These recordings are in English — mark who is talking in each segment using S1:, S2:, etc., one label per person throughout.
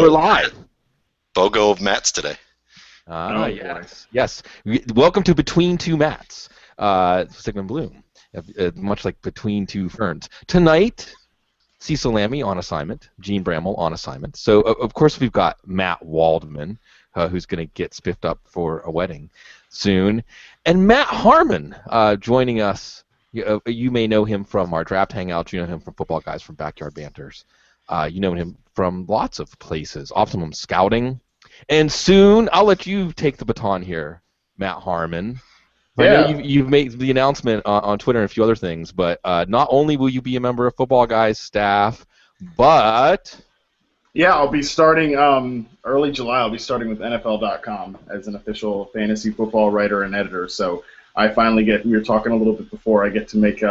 S1: we're live.
S2: BOGO of Mats today.
S1: Yes. Yes. Welcome to Between Two Mats, Sigmund Bloom, much like Between Two Ferns. Tonight, Cecil Lammy on assignment, Gene Bramall on assignment. So, of course, we've got Matt Waldman, who's going to get spiffed up for a wedding soon, and Matt Harmon joining us. You may know him from our draft hangouts. You know him from Football Guys from Backyard Banters. You know him from lots of places, Optimum Scouting. And soon, I'll let you take the baton here, Matt Harmon.
S3: Yeah.
S1: I know you've made the announcement on Twitter and a few other things, but not only will you be a member of Football Guys staff, but...
S3: Yeah, I'll be starting early July. I'll be starting with NFL.com as an official fantasy football writer and editor. So I finally we were talking a little bit before, I get to make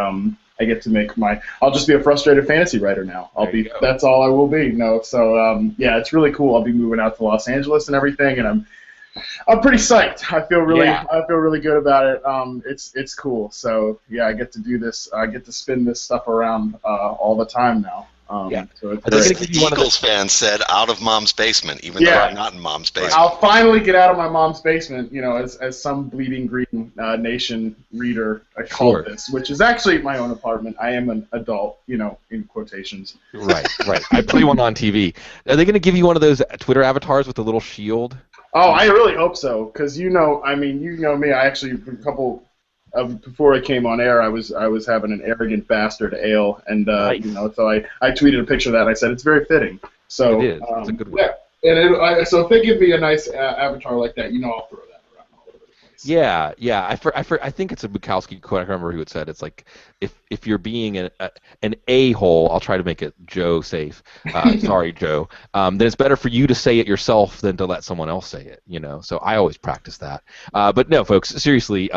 S3: I'll just be a frustrated fantasy writer now. That's all I will be. Yeah, it's really cool. I'll be moving out to Los Angeles and everything, and I'm pretty psyched. I feel really good about it. It's cool. So yeah, I get to do this. I get to spin this stuff around all the time now.
S2: So the Eagles fan said out of mom's basement, even though I'm not in mom's basement.
S3: I'll finally get out of my mom's basement, as some Bleeding Green Nation reader called this, which is actually my own apartment. I am an adult, in quotations.
S1: Right. I play one on TV. Are they going to give you one of those Twitter avatars with a little shield?
S3: Oh, I really hope so, because you know me. I actually before I came on air, I was having an arrogant bastard ale, and
S1: nice.
S3: So I tweeted a picture of that. And I said it's very fitting. So
S1: it is. It's a good one.
S3: Yeah, and so if they give me a nice avatar like that, I'll throw that around all over the place.
S1: Yeah. I think it's a Bukowski quote. I can't remember who it said. It's like if you're being an a-hole, I'll try to make it Joe safe. Sorry, Joe. Then it's better for you to say it yourself than to let someone else say it. So I always practice that. But no, folks, seriously,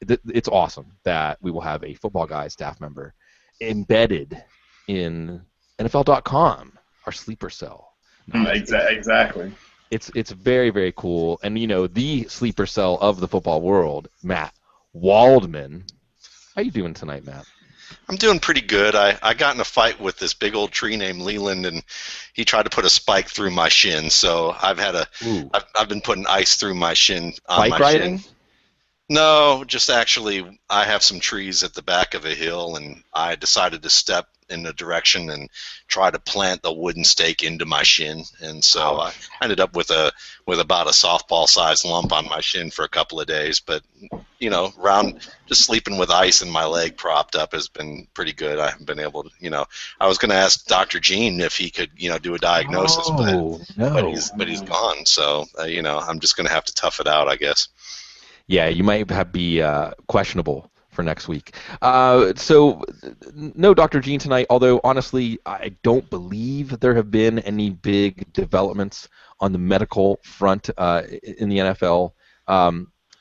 S1: it's awesome that we will have a Football Guys staff member embedded in NFL.com, our sleeper cell.
S3: Exactly.
S1: It's very, very cool. And, the sleeper cell of the football world, Matt Waldman. How you doing tonight, Matt?
S2: I'm doing pretty good. I got in a fight with this big old tree named Leland, and he tried to put a spike through my shin. So I've been putting ice through my shin on
S1: Bike
S2: my
S1: riding?
S2: shin. No, just actually, I have some trees at the back of a hill, and I decided to step in the direction and try to plant the wooden stake into my shin, and so I ended up with about a softball-sized lump on my shin for a couple of days. But just sleeping with ice and my leg propped up has been pretty good. I haven't been able to, I was going to ask Dr. Gene if he could, do a diagnosis, but he's gone. So I'm just going to have to tough it out, I guess.
S1: Yeah, you might be questionable for next week. So no Dr. Gene tonight, although honestly I don't believe there have been any big developments on the medical front in the NFL.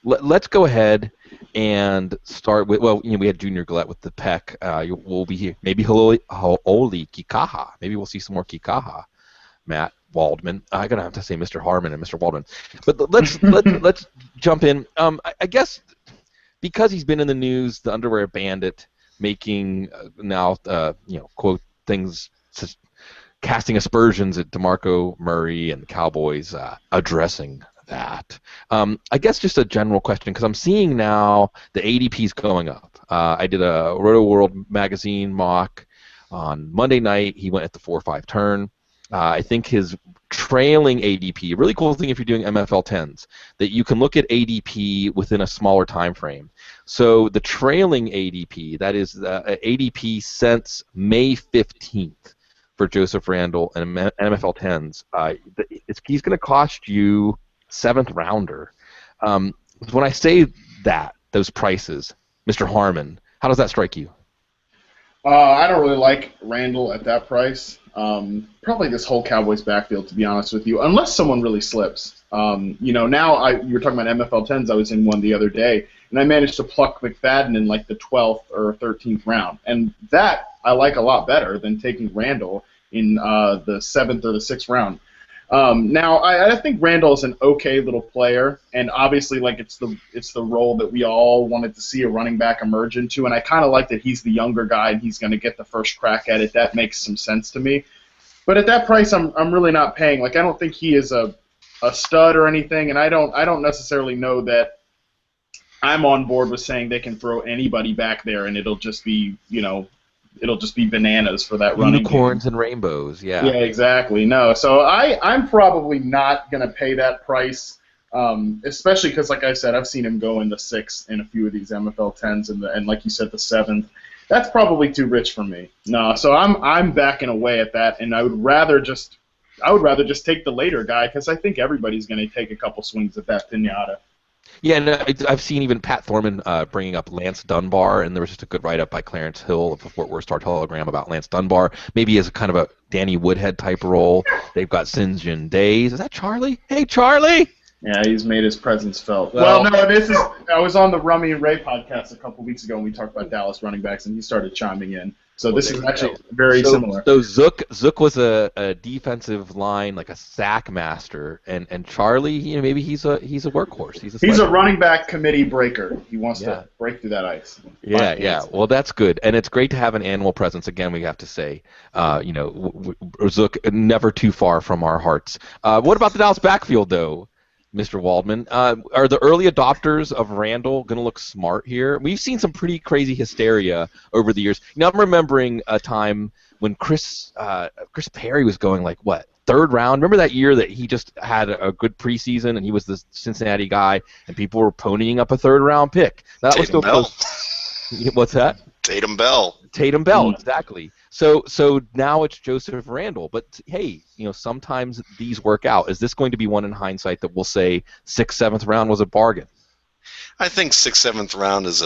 S1: Let's go ahead and start with, we had Junior Gillette with the pec. We'll be here. Maybe Ha'oli Kikaha. Maybe we'll see some more Kikaha. Matt Waldman. I'm gonna have to say Mr. Harmon and Mr. Waldman. But let's jump in. I guess because he's been in the news, the Underwear Bandit making now quote things, casting aspersions at DeMarco Murray and the Cowboys, addressing that. I guess just a general question, because I'm seeing now the ADP's going up. I did a Roto World magazine mock on Monday night. He went at the 4-5 turn. I think his trailing ADP, a really cool thing if you're doing MFL 10s, that you can look at ADP within a smaller time frame. So the trailing ADP, that is ADP since May 15th for Joseph Randall and MFL 10s, he's going to cost you 7th rounder. When I say those prices, Mr. Harmon, how does that strike you?
S3: I don't really like Randall at that price. Probably this whole Cowboys backfield, to be honest with you, unless someone really slips. Now you were talking about MFL 10s. I was in one the other day, and I managed to pluck McFadden in like the 12th or 13th round, and that I like a lot better than taking Randall in the 7th or the 6th round. Now, I think Randall is an okay little player, and obviously, like it's the role that we all wanted to see a running back emerge into, and I kind of like that he's the younger guy and he's going to get the first crack at it. That makes some sense to me. But at that price, I'm really not paying. Like, I don't think he is a stud or anything, and I don't necessarily know that I'm on board with saying they can throw anybody back there and it'll just be it'll just be bananas for that running game.
S1: Unicorns and rainbows, yeah.
S3: Yeah, exactly. No, so I'm probably not going to pay that price, especially because, like I said, I've seen him go in the 6th in a few of these MFL 10s and like you said, the 7th. That's probably too rich for me. No, so I'm backing away at that, and I would rather just take the later guy because I think everybody's going to take a couple swings at that pinata.
S1: Yeah, and I've seen even Pat Thorman bringing up Lance Dunbar, and there was just a good write-up by Clarence Hill of the Fort Worth Star-Telegram about Lance Dunbar, maybe as a kind of a Danny Woodhead type role. They've got Sinjin Days. Is that Charlie? Hey, Charlie!
S3: Yeah, he's made his presence felt. Well, no, I was on the Rummy and Ray podcast a couple weeks ago, and we talked about Dallas running backs, and he started chiming in. So this is actually very similar.
S1: So Zook was a defensive line, like a sack master, and Charlie, maybe he's a workhorse. He's
S3: a running back committee breaker. He wants to break through that ice.
S1: Yeah. Well, that's good, and it's great to have an animal presence. Again, we have to say, Zook never too far from our hearts. What about the Dallas backfield, though? Mr. Waldman, are the early adopters of Randall going to look smart here? We've seen some pretty crazy hysteria over the years. I'm remembering a time when Chris Perry was going like, what, 3rd round? Remember that year that he just had a good preseason and he was the Cincinnati guy and people were ponying up a 3rd round pick? That was still close. What's that?
S2: Tatum Bell,
S1: exactly. So now it's Joseph Randall, but hey, sometimes these work out. Is this going to be one in hindsight that we'll say 6th, 7th round was a bargain?
S2: I think 6th, 7th round is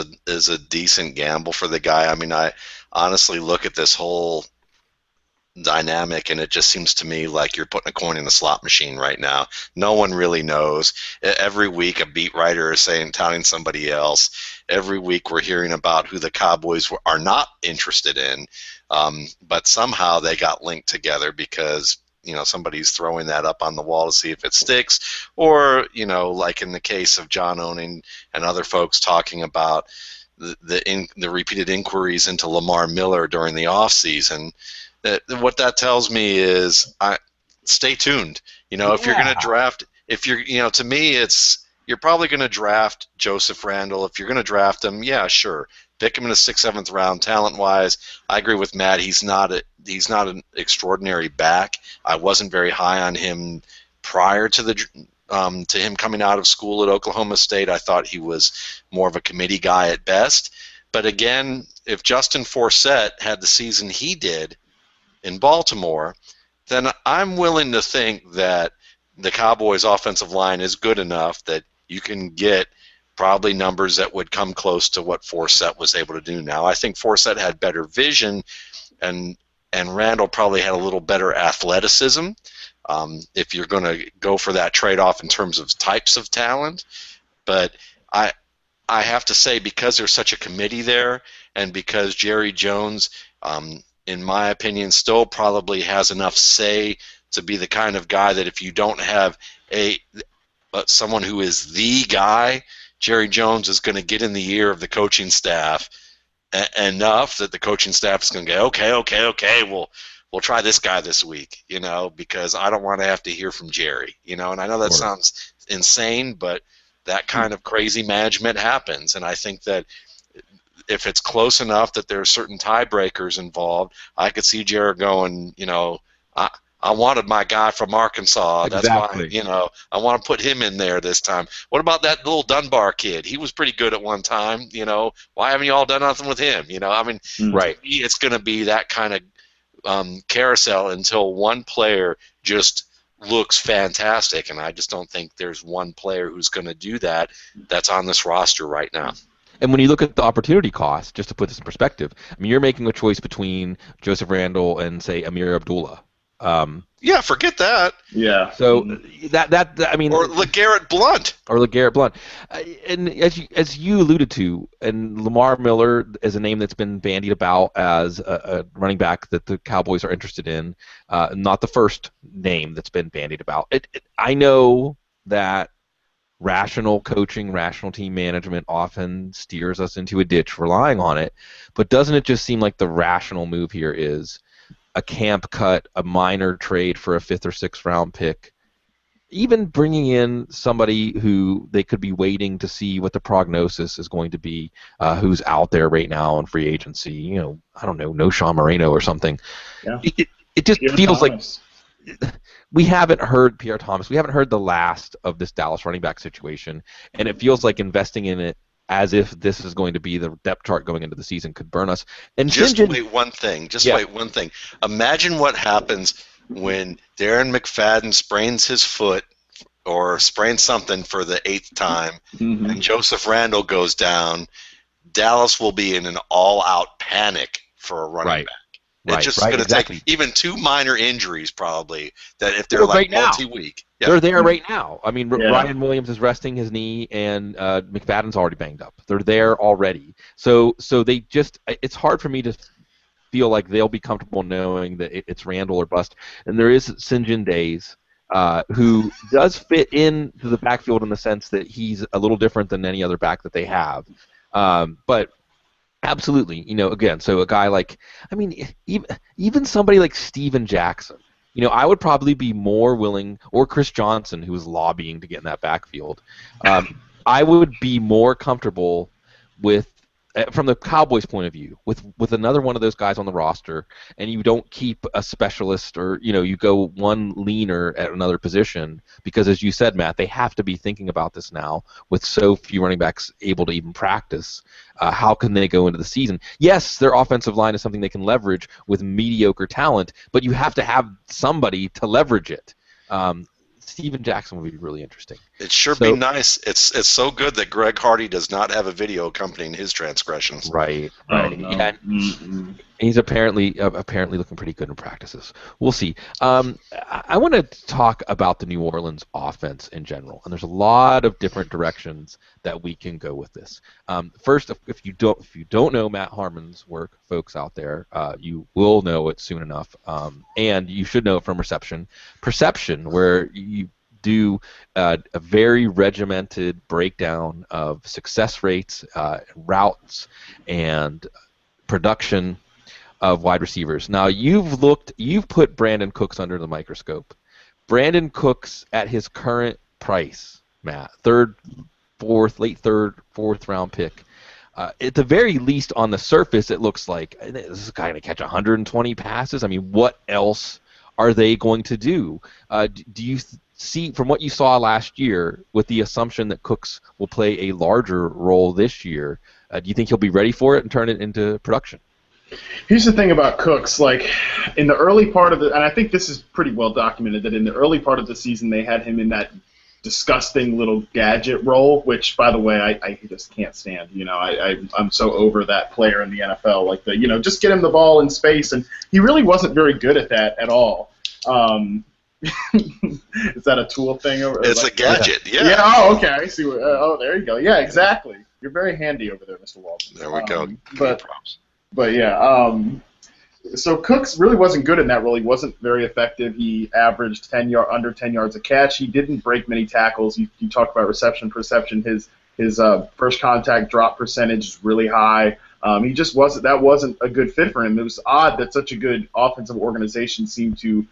S2: a decent gamble for the guy. I mean, I honestly look at this whole dynamic, and it just seems to me like you're putting a coin in the slot machine right now. No one really knows. Every week a beat writer is touting somebody else. Every week we're hearing about who the Cowboys are not interested in, but somehow they got linked together because somebody's throwing that up on the wall to see if it sticks, or like in the case of John Owning and other folks talking about the repeated inquiries into Lamar Miller during the offseason. What that tells me is stay tuned. If you're going to draft, to me, you're probably going to draft Joseph Randall. If you're going to draft him, yeah, sure, pick him in the 6th, 7th round. Talent-wise, I agree with Matt. He's not an extraordinary back. I wasn't very high on him prior to to him coming out of school at Oklahoma State. I thought he was more of a committee guy at best. But again, if Justin Forsett had the season he did in Baltimore, then I'm willing to think that the Cowboys' offensive line is good enough that you can get probably numbers that would come close to what Forsett was able to do now. I think Forsett had better vision, and Randall probably had a little better athleticism, if you're going to go for that trade-off in terms of types of talent. But I have to say, because there's such a committee there, and because Jerry Jones, in my opinion, still probably has enough say to be the kind of guy that if you don't have someone who is the guy, Jerry Jones is going to get in the ear of the coaching staff enough that the coaching staff is going to go, okay, we'll try this guy this week, because I don't want to have to hear from Jerry, and I know that sounds insane, but that kind of crazy management happens, and I think that if it's close enough that there are certain tiebreakers involved, I could see Jared going, I wanted my guy from Arkansas.
S1: Exactly.
S2: That's why, I want to put him in there this time. What about that little Dunbar kid? He was pretty good at one time. Why haven't you all done nothing with him?
S1: Right.
S2: It's going to be that kind of carousel until one player just looks fantastic, and I just don't think there's one player who's going to do that that's on this roster right now.
S1: And when you look at the opportunity cost, just to put this in perspective, you're making a choice between Joseph Randall and, say, Amir Abdullah.
S2: Yeah, forget that.
S3: Yeah.
S1: So that
S2: or LeGarrette Blount.
S1: And as you alluded to, and Lamar Miller is a name that's been bandied about as a running back that the Cowboys are interested in. Not the first name that's been bandied about. I know that rational coaching, rational team management often steers us into a ditch relying on it, but doesn't it just seem like the rational move here is a camp cut, a minor trade for a 5th or 6th round pick, even bringing in somebody who they could be waiting to see what the prognosis is going to be, who's out there right now in free agency, I don't know, no Sean Moreno or something.
S3: Yeah.
S1: It just
S3: Pierre
S1: feels
S3: Thomas.
S1: like we haven't heard Pierre Thomas. We haven't heard the last of this Dallas running back situation, and it feels like investing in it as if this is going to be the depth chart going into the season could burn us. And
S2: Just
S1: St. John,
S2: wait one thing.
S1: Yeah.
S2: Wait one thing. Imagine what happens when Darren McFadden sprains his foot or sprains something for the 8th time, and Joseph Randle goes down. Dallas will be in an all-out panic for a running back. It's just going to take even 2 minor injuries probably, that if they're like multi-week. Yeah.
S1: They're there right now. I mean,
S3: Yeah.
S1: Ryan Williams is resting his knee, and McFadden's already banged up. They're there already. So they just – it's hard for me to feel like they'll be comfortable knowing that it's Randall or bust. And there is St. John Days, who does fit into the backfield in the sense that he's a little different than any other back that they have. But absolutely, again, so a guy like, I mean, even somebody like Steven Jackson, I would probably be more willing, or Chris Johnson, who was lobbying to get in that backfield, I would be more comfortable with, from the Cowboys' point of view, with another one of those guys on the roster, and you don't keep a specialist, or you go one leaner at another position, because as you said, Matt, they have to be thinking about this now with so few running backs able to even practice. How can they go into the season? Yes, their offensive line is something they can leverage with mediocre talent, but you have to have somebody to leverage it. Steven Jackson would be really interesting.
S2: It sure be nice. It's so good that Greg Hardy does not have a video accompanying his transgressions.
S1: Right.
S3: Oh, no.
S1: Yeah. He's apparently looking pretty good in practices. We'll see. I want to talk about the New Orleans offense in general, and there's a lot of different directions that we can go with this. First, if you don't know Matt Harmon's work, folks out there, you will know it soon enough, and you should know it from Perception, where you do a very regimented breakdown of success rates, routes, and production of wide receivers. Now you've put Brandon Cooks under the microscope. Brandon Cooks at his current price, Matt, late third, fourth round pick. At the very least, on the surface, it looks like this guy going to catch 120 passes. I mean, what else are they going to do? Do you see, from what you saw last year, with the assumption that Cooks will play a larger role this year, do you think he'll be ready for it and turn it into production?
S3: Here's the thing about Cooks, like in the early part of and I think this is pretty well documented, that in the early part of the season they had him in that disgusting little gadget role, which, by the way, I just can't stand. I'm so over that player in the NFL. Like just get him the ball in space, and he really wasn't very good at that at all. Is that a tool thing?
S2: It's a gadget, yeah.
S3: Yeah. Oh, okay. I see. There you go. Yeah, exactly. You're very handy over there, Mr. Walton.
S2: There we go.
S3: But yeah. So Cooks really wasn't good in that role. He wasn't very effective. He averaged under 10 yards a catch. He didn't break many tackles. You talk about reception perception. His first contact drop percentage is really high. He just wasn't. That wasn't a good fit for him. It was odd that such a good offensive organization seemed to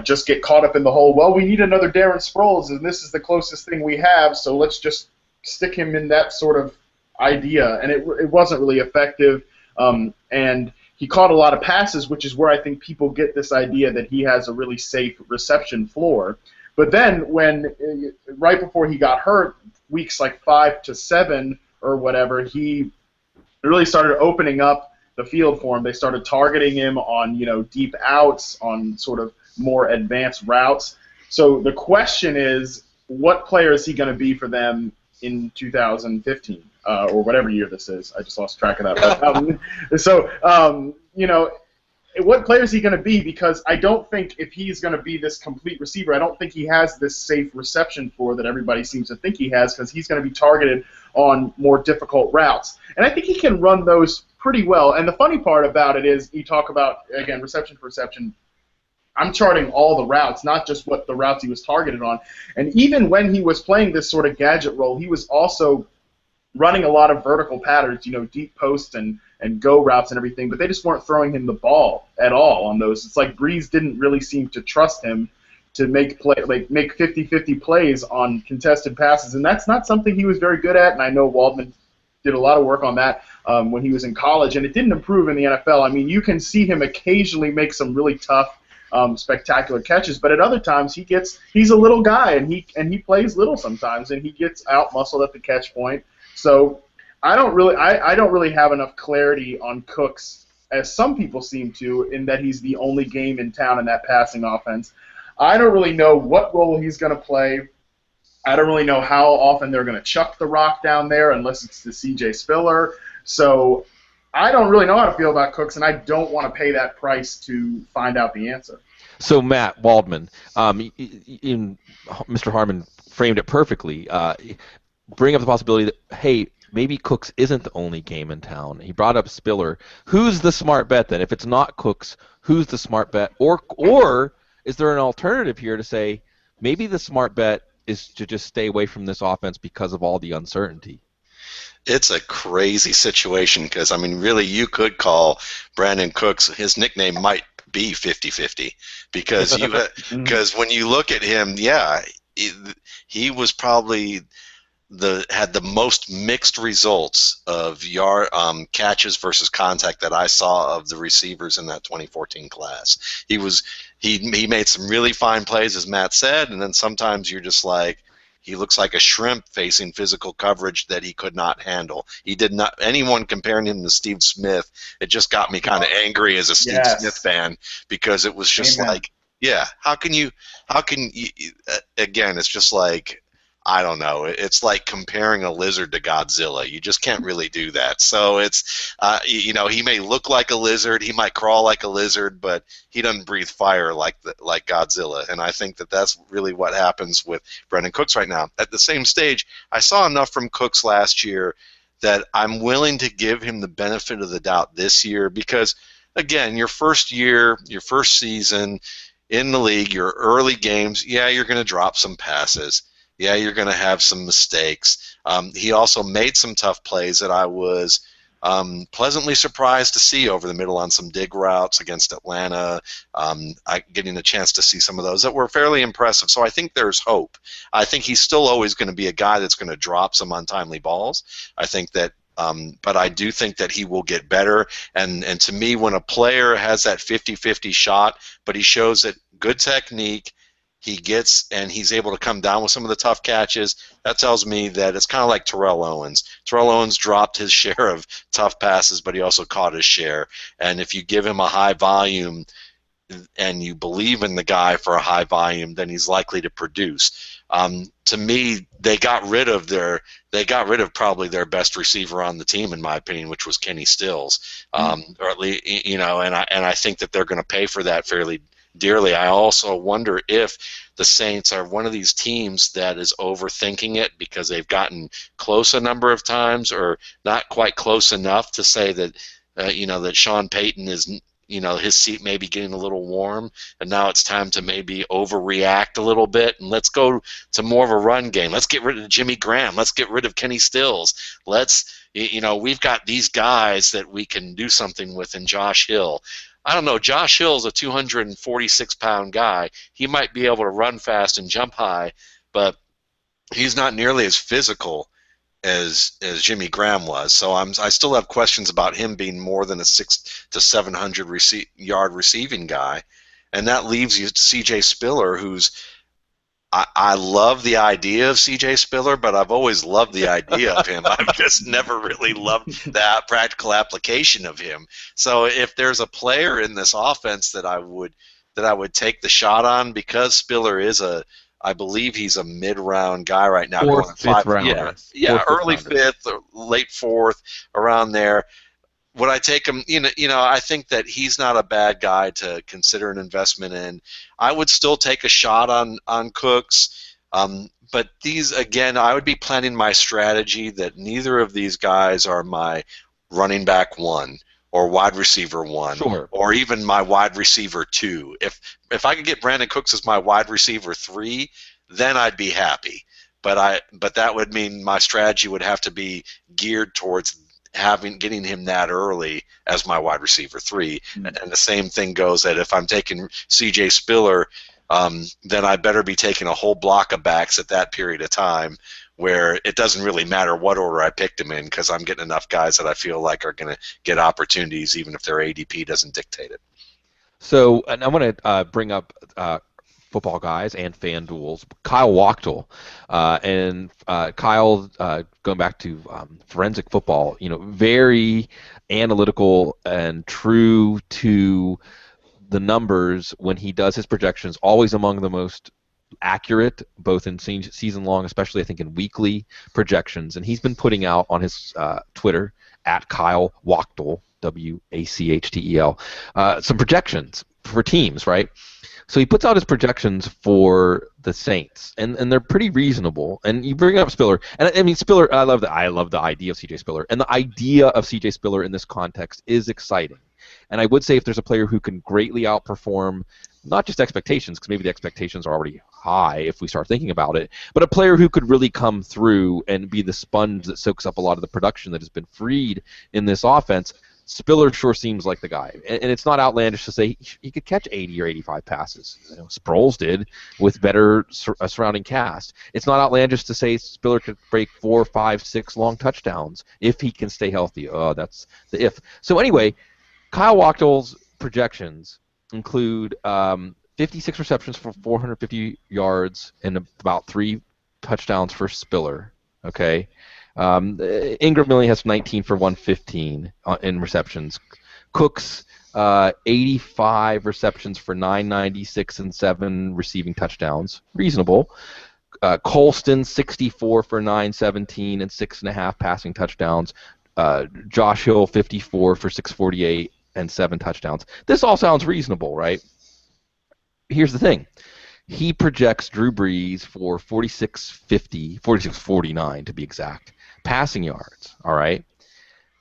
S3: just get caught up in the whole, well, we need another Darren Sproles, and this is the closest thing we have, so let's just stick him in that sort of idea. And it wasn't really effective. And he caught a lot of passes, which is where I think people get this idea that he has a really safe reception floor. But then right before he got hurt, weeks 5 to 7 or whatever, he really started opening up the field for him. They started targeting him on, deep outs, on sort of more advanced routes. So the question is, what player is he going to be for them in 2015? Or whatever year this is. I just lost track of that. What player is he going to be? Because I don't think if he's going to be this complete receiver, I don't think he has this safe reception floor that everybody seems to think he has, because he's going to be targeted on more difficult routes. And I think he can run those pretty well. And the funny part about it is, you talk about, again, reception perception. I'm charting all the routes, not just what the routes he was targeted on. And even when he was playing this sort of gadget role, he was also running a lot of vertical patterns, deep posts and and go routes and everything, but they just weren't throwing him the ball at all on those. It's like Breeze didn't really seem to trust him to make 50-50 plays on contested passes, and that's not something he was very good at. And I know Waldman did a lot of work on that when he was in college, and it didn't improve in the NFL. I mean, you can see him occasionally make some really tough, spectacular catches, but at other times he's a little guy, and he plays little sometimes, and he gets out muscled at the catch point. So I don't really have enough clarity on Cooks, as some people seem to, in that he's the only game in town in that passing offense. I don't really know what role he's going to play. I don't really know how often they're going to chuck the rock down there unless it's to C.J. Spiller. So I don't really know how to feel about Cooks, and I don't want to pay that price to find out the answer.
S1: So Matt Waldman, Mr. Harmon framed it perfectly. Bring up the possibility that, hey, maybe Cooks isn't the only game in town. He brought up Spiller. Who's the smart bet then? If it's not Cooks, who's the smart bet? Or is there an alternative here to say maybe the smart bet is to just stay away from this offense because of all the uncertainty?
S2: It's a crazy situation because, I mean, really, you could call Brandon Cooks, his nickname might be 50-50 because when you look at him, yeah, he was probably had the most mixed results of catches versus contact that I saw of the receivers in that 2014 class. He made some really fine plays, as Matt said, and then sometimes you're just like, he looks like a shrimp facing physical coverage that he could not handle. He did not. Anyone comparing him to Steve Smith, it just got me kind of angry as a Steve Smith fan because it was just like, yeah, how can you? Again, it's just like, I don't know. It's like comparing a lizard to Godzilla. You just can't really do that. So it's, he may look like a lizard, he might crawl like a lizard, but he doesn't breathe fire like Godzilla. And I think that that's really what happens with Brandon Cooks right now. At the same stage, I saw enough from Cooks last year that I'm willing to give him the benefit of the doubt this year because, again, your first year, your first season in the league, your early games, yeah, you're going to drop some passes. Yeah, you're going to have some mistakes. He also made some tough plays that I was pleasantly surprised to see over the middle on some dig routes against Atlanta. Getting a chance to see some of those that were fairly impressive. So I think there's hope. I think he's still always going to be a guy that's going to drop some untimely balls. I think that, but I do think that he will get better. And to me, when a player has that 50-50 shot, but he shows that good technique, he's able to come down with some of the tough catches, that tells me that it's kind of like Terrell Owens. Terrell Owens dropped his share of tough passes, but he also caught his share. And if you give him a high volume and you believe in the guy for a high volume, then he's likely to produce. To me, they got rid of probably their best receiver on the team, in my opinion, which was Kenny Stills. Or at least, and I think that they're going to pay for that fairly dearly. I also wonder if the Saints are one of these teams that is overthinking it because they've gotten close a number of times or not quite close enough to say that that Sean Payton is, his seat may be getting a little warm and now it's time to maybe overreact a little bit and let's go to more of a run game. Let's get rid of Jimmy Graham. Let's get rid of Kenny Stills. We've got these guys that we can do something with in Josh Hill. I don't know, Josh Hill's a 246-pound guy. He might be able to run fast and jump high, but he's not nearly as physical as Jimmy Graham was. So I still have questions about him being more than a 600 to 700 yard receiving guy. And that leaves you C.J. Spiller, who's I love the idea of C.J. Spiller, but I've always loved the idea of him. I've just never really loved that practical application of him. So if there's a player in this offense that I would take the shot on, because Spiller I believe he's a mid-round guy right now.
S1: Fourth, fifth rounder.
S2: Yeah, early fifth, or late fourth, around there. Would I take him? I think that he's not a bad guy to consider an investment in. I would still take a shot on Cooks, but these, again, I would be planning my strategy that neither of these guys are my running back one or wide receiver one,
S1: sure,
S2: or even my wide receiver two. If I could get Brandon Cooks as my wide receiver 3, then I'd be happy. But that would mean my strategy would have to be geared towards getting him that early as my wide receiver 3. And the same thing goes that if I'm taking C.J. Spiller, then I better be taking a whole block of backs at that period of time, where it doesn't really matter what order I picked them in, because I'm getting enough guys that I feel like are going to get opportunities even if their ADP doesn't dictate it.
S1: So, and I want to bring up football guys and fan duels. Kyle Wachtel, and Kyle, going back to forensic football, very analytical and true to the numbers when he does his projections, always among the most accurate, both in season long, especially I think in weekly projections. And he's been putting out on his Twitter at Kyle Wachtel, Wachtel, some projections for teams, right? So he puts out his projections for the Saints, and they're pretty reasonable. And you bring up Spiller, and I mean Spiller. I love the idea of C.J. Spiller, and the idea of C.J. Spiller in this context is exciting. And I would say if there's a player who can greatly outperform not just expectations, because maybe the expectations are already high if we start thinking about it, but a player who could really come through and be the sponge that soaks up a lot of the production that has been freed in this offense, Spiller sure seems like the guy. And it's not outlandish to say he could catch 80 or 85 passes. Sproles did with better surrounding cast. It's not outlandish to say Spiller could break 4, 5, 6 long touchdowns if he can stay healthy. Oh, that's the if. So anyway, Kyle Wachtel's projections include 56 receptions for 450 yards and about 3 touchdowns for Spiller. Okay, Ingram only has 19 for 115 in receptions. Cooks 85 receptions for 996 and 7 receiving touchdowns. Reasonable. Colston 64 for 917 and 6.5 passing touchdowns. Josh Hill 54 for 648 and 7 touchdowns. This all sounds reasonable, right? Here's the thing. He projects Drew Brees for 4649 to be exact, passing yards, all right?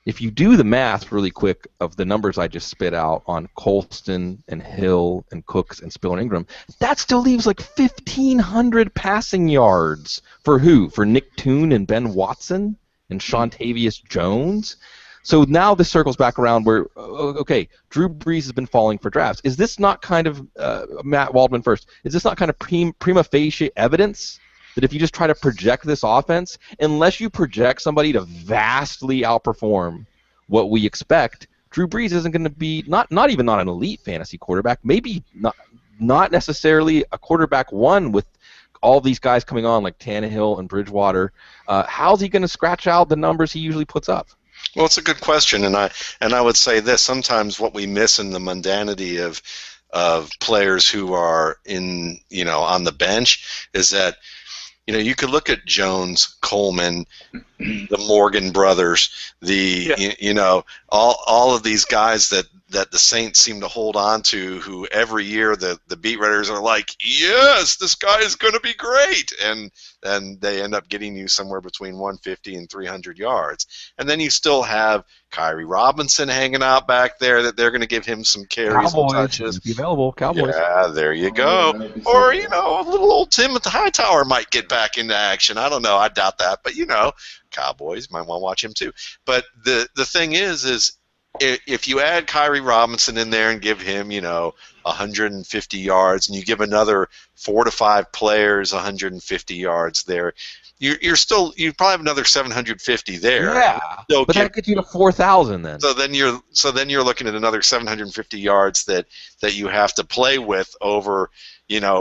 S1: If you do the math really quick of the numbers I just spit out on Colston and Hill and Cooks and Spiller and Ingram, that still leaves like 1,500 passing yards for who? For Nick Toon and Ben Watson and Shontavious Jones? So now this circles back around where, okay, Drew Brees has been falling for drafts. Is this not kind of, Matt Waldman first, is this not kind of prima facie evidence that if you just try to project this offense, unless you project somebody to vastly outperform what we expect, Drew Brees isn't going to be, not even not an elite fantasy quarterback, maybe not necessarily a quarterback one with all these guys coming on like Tannehill and Bridgewater. How's he going to scratch out the numbers he usually puts up?
S2: Well, it's a good question, and I would say this: sometimes what we miss in the mundanity of players who are on the bench is that you could look at Jones, Coleman, the Morgan brothers, all of these guys that the Saints seem to hold on to, who every year the beat writers are like, yes, this guy is going to be great, and they end up getting you somewhere between 150 and 300 yards. And then you still have Kyrie Robinson hanging out back there, that they're going to give him some carries and touches.
S1: Be available, Cowboys.
S2: Yeah, there you go. Or, little old Tim at the Hightower might get back into action. I don't know. I doubt that. But, Cowboys might want to watch him too. But the thing is if you add Kyrie Robinson in there and give him, 150 yards, and you give another 4 to 5 players 150 yards there, you probably have another 750 there.
S1: Yeah, but that gets you to 4,000 then.
S2: So then you're looking at another 750 yards that you have to play with over,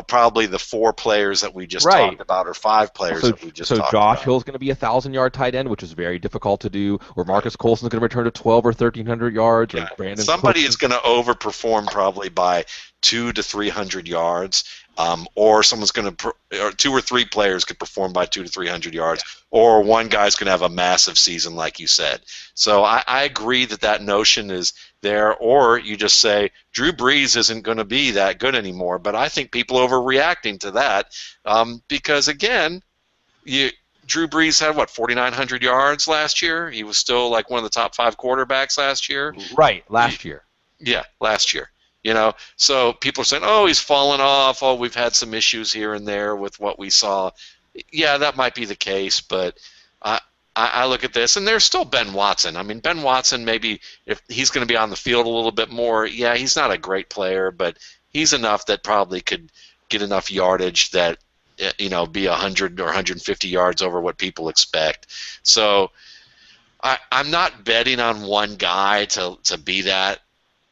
S2: probably the 4 players that we just talked about, or 5 players that we just talked about. So
S1: Josh Hill's going to be a 1,000-yard tight end, which is very difficult to do. Or Marcus Colston's going to return to 12 or 1,300 yards.
S2: Yeah.
S1: Or Brandon
S2: Somebody
S1: Cooks
S2: is going to overperform probably by 200 to 300 yards. Or someone's going to, or 2 or 3 players could perform by 200 to 300 yards, or one guy's going to have a massive season, like you said. So I agree that notion is there, or you just say Drew Brees isn't going to be that good anymore. But I think people are overreacting to that because, again, Drew Brees had, 4,900 yards last year? He was still like one of the top 5 quarterbacks last year?
S1: Right, last year.
S2: Yeah, last year. So people are saying, oh, he's fallen off. Oh, we've had some issues here and there with what we saw. Yeah, that might be the case, but I
S4: I look at this, and there's still Ben Watson. I mean, Ben Watson, maybe if he's going to be on the field a little bit more, yeah, he's not a great player, but he's enough that probably could get enough yardage that, be 100 or 150 yards over what people expect. So I'm not betting on one guy to be that.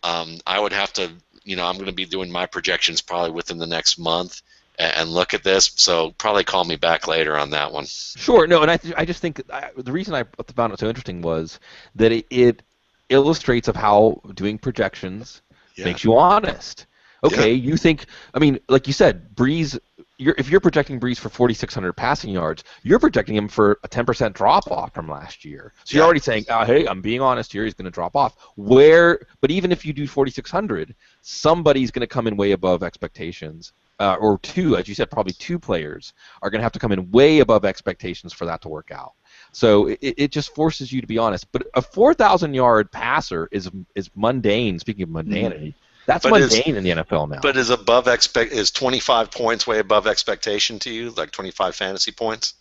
S4: I would have to, I'm going to be doing my projections probably within the next month and look at this. So probably call me back later on that one.
S1: Sure. No, and I just think the reason I found it so interesting was that it illustrates of how doing projections makes you honest. Okay, you think, I mean, like you said, Breeze, if you're projecting Breeze for 4,600 passing yards, you're projecting him for a 10% drop-off from last year. So you're already saying, hey, I'm being honest here, he's going to drop off. But even if you do 4,600, somebody's going to come in way above expectations. Or two, as you said, probably two players are going to have to come in way above expectations for that to work out. So it just forces you to be honest. But a 4,000-yard passer is mundane, speaking of mundanity. That's mundane in the NFL now.
S2: But is 25 points way above expectation to you, like 25 fantasy points?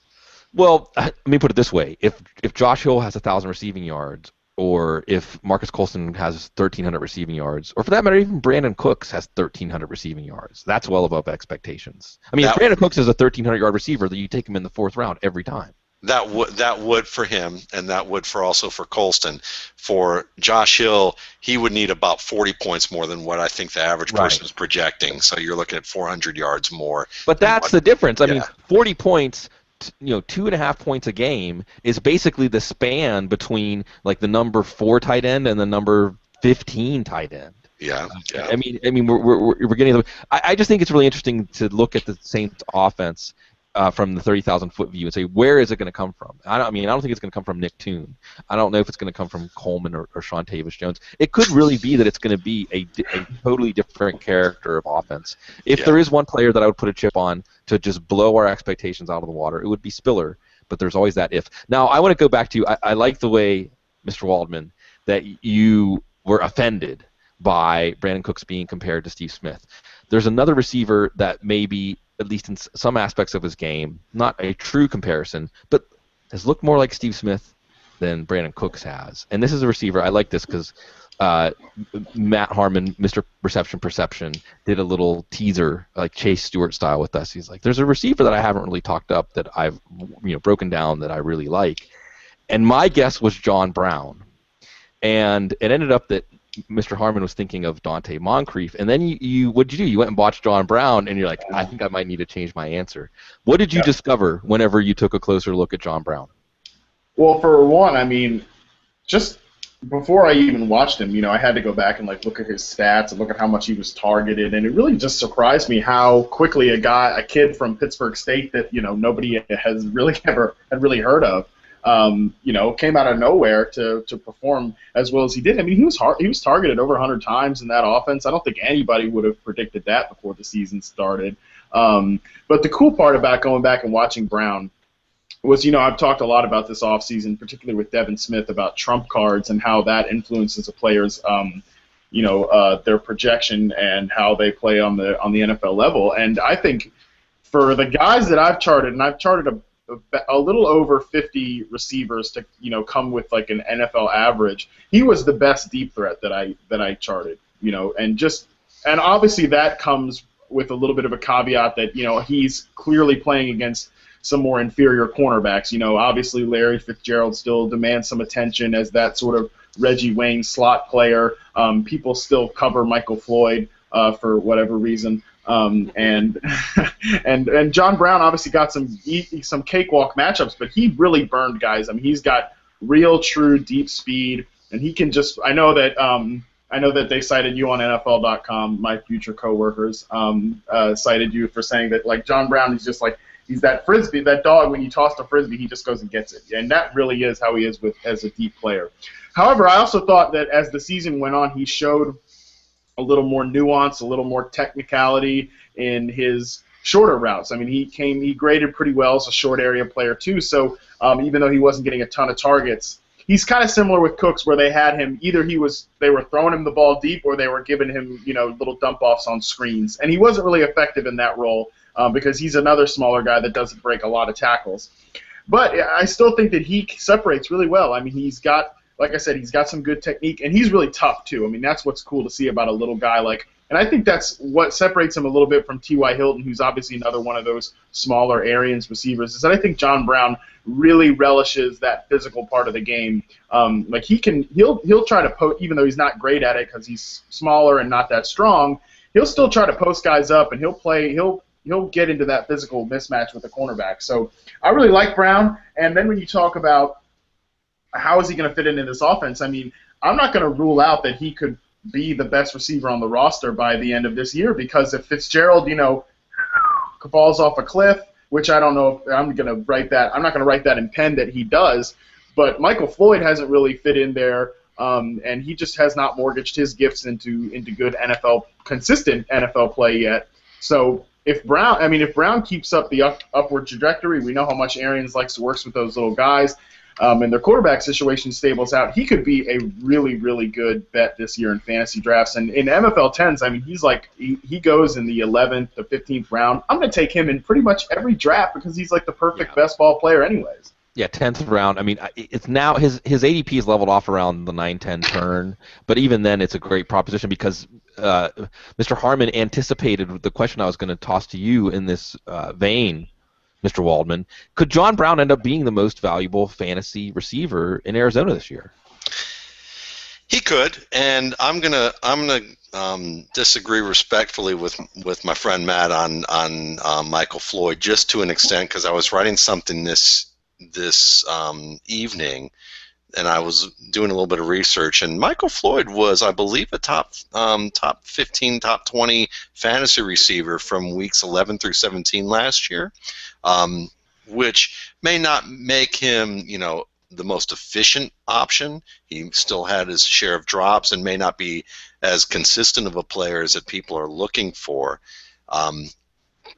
S1: Well, let me put it this way: if Josh Hill has 1,000 receiving yards, or if Marcus Colston has 1,300 receiving yards, or for that matter, even Brandon Cooks has 1,300 receiving yards, that's well above expectations. I mean, if Brandon Cooks is a 1,300-yard receiver, then you take him in the fourth round every time.
S2: That would for him, and that would also for Colston. For Josh Hill, he would need about 40 points more than what I think the average person is projecting. So you're looking at 400 yards more.
S1: But that's the difference. I mean, 40 points, 2.5 points a game is basically the span between like the number 4 tight end and the number 15 tight end.
S2: Yeah.
S1: I mean, we're getting. I just think it's really interesting to look at the Saints offense from the 30,000-foot view and say, where is it going to come from? I don't think it's going to come from Nick Toon. I don't know if it's going to come from Coleman or Sean Tavis-Jones. It could really be that it's going to be a totally different character of offense. If there is one player that I would put a chip on to just blow our expectations out of the water, it would be Spiller, but there's always that if. Now, I want to go back to, I like the way, Mr. Waldman, that you were offended by Brandon Cooks being compared to Steve Smith. There's another receiver that maybe, at least in some aspects of his game, not a true comparison, but has looked more like Steve Smith than Brandon Cooks has. And this is a receiver, I like this because Matt Harmon, Mr. Perception, did a little teaser, like Chase Stewart style with us. He's like, there's a receiver that I haven't really talked up that I've broken down that I really like. And my guess was John Brown. And it ended up that Mr. Harmon was thinking of Dante Moncrief, and then what did you do? You went and watched John Brown, and you're like, I think I might need to change my answer. What did you discover whenever you took a closer look at John Brown?
S3: Well, for one, I mean, just before I even watched him, I had to go back and look at his stats and look at how much he was targeted, and it really just surprised me how quickly a kid from Pittsburgh State that nobody has really ever had really heard of. Came out of nowhere to perform as well as he did. I mean, he was targeted over 100 times in that offense. I don't think anybody would have predicted that before the season started. But the cool part about going back and watching Brown was, I've talked a lot about this offseason, particularly with Devin Smith, about trump cards and how that influences a player's, their projection and how they play on the NFL level. And I think for the guys that I've charted, and I've charted a little over 50 receivers to come with like an NFL average. He was the best deep threat that I charted, and obviously that comes with a little bit of a caveat that he's clearly playing against some more inferior cornerbacks. Obviously Larry Fitzgerald still demands some attention as that sort of Reggie Wayne slot player. People still cover Michael Floyd for whatever reason. And John Brown obviously got some cakewalk matchups, but he really burned guys. I mean, he's got real, true, deep speed, and he can just. I know that they cited you on NFL.com. My future coworkers cited you for saying that like John Brown is just like he's that frisbee, that dog. When you toss the frisbee, he just goes and gets it, and that really is how he is as a deep player. However, I also thought that as the season went on, he showed a little more nuance, a little more technicality in his shorter routes. I mean, he graded pretty well as a short area player too. So even though he wasn't getting a ton of targets, he's kind of similar with Cooks, where they had him either they were throwing him the ball deep, or they were giving him little dump offs on screens, and he wasn't really effective in that role because he's another smaller guy that doesn't break a lot of tackles. But I still think that he separates really well. I mean, he's got, like I said, he's got some good technique, and he's really tough too. I mean, that's what's cool to see about a little guy like. And I think that's what separates him a little bit from T.Y. Hilton, who's obviously another one of those smaller Arians receivers, is that I think John Brown really relishes that physical part of the game. Like he'll try to post, even though he's not great at it because he's smaller and not that strong. He'll still try to post guys up, and he'll get into that physical mismatch with the cornerback. So I really like Brown. And then when you talk about how is he going to fit into this offense, I mean, I'm not going to rule out that he could be the best receiver on the roster by the end of this year, because if Fitzgerald, falls off a cliff, which I don't know if I'm going to write that. I'm not going to write that in pen that he does, but Michael Floyd hasn't really fit in there, and he just has not mortgaged his gifts into good consistent NFL play yet. So if Brown keeps up the upward trajectory, we know how much Arians likes to work with those little guys. And their quarterback situation stables out, he could be a really, really good bet this year in fantasy drafts. And in NFL 10s, I mean, he goes in the 11th to 15th round. I'm going to take him in pretty much every draft because he's like the perfect best ball player anyways.
S1: Yeah, 10th round. I mean, it's now his ADP is leveled off around the 9-10 turn, but even then it's a great proposition because Mr. Harmon anticipated the question I was going to toss to you in this vein, Mr. Waldman. Could John Brown end up being the most valuable fantasy receiver in Arizona this year?
S2: He could, and I'm gonna disagree respectfully with my friend Matt on Michael Floyd, just to an extent, because I was writing something this evening, and I was doing a little bit of research, and Michael Floyd was, I believe, a top 15, top 20 fantasy receiver from weeks 11 through 17 last year, which may not make him, the most efficient option. He still had his share of drops and may not be as consistent of a player as that people are looking for.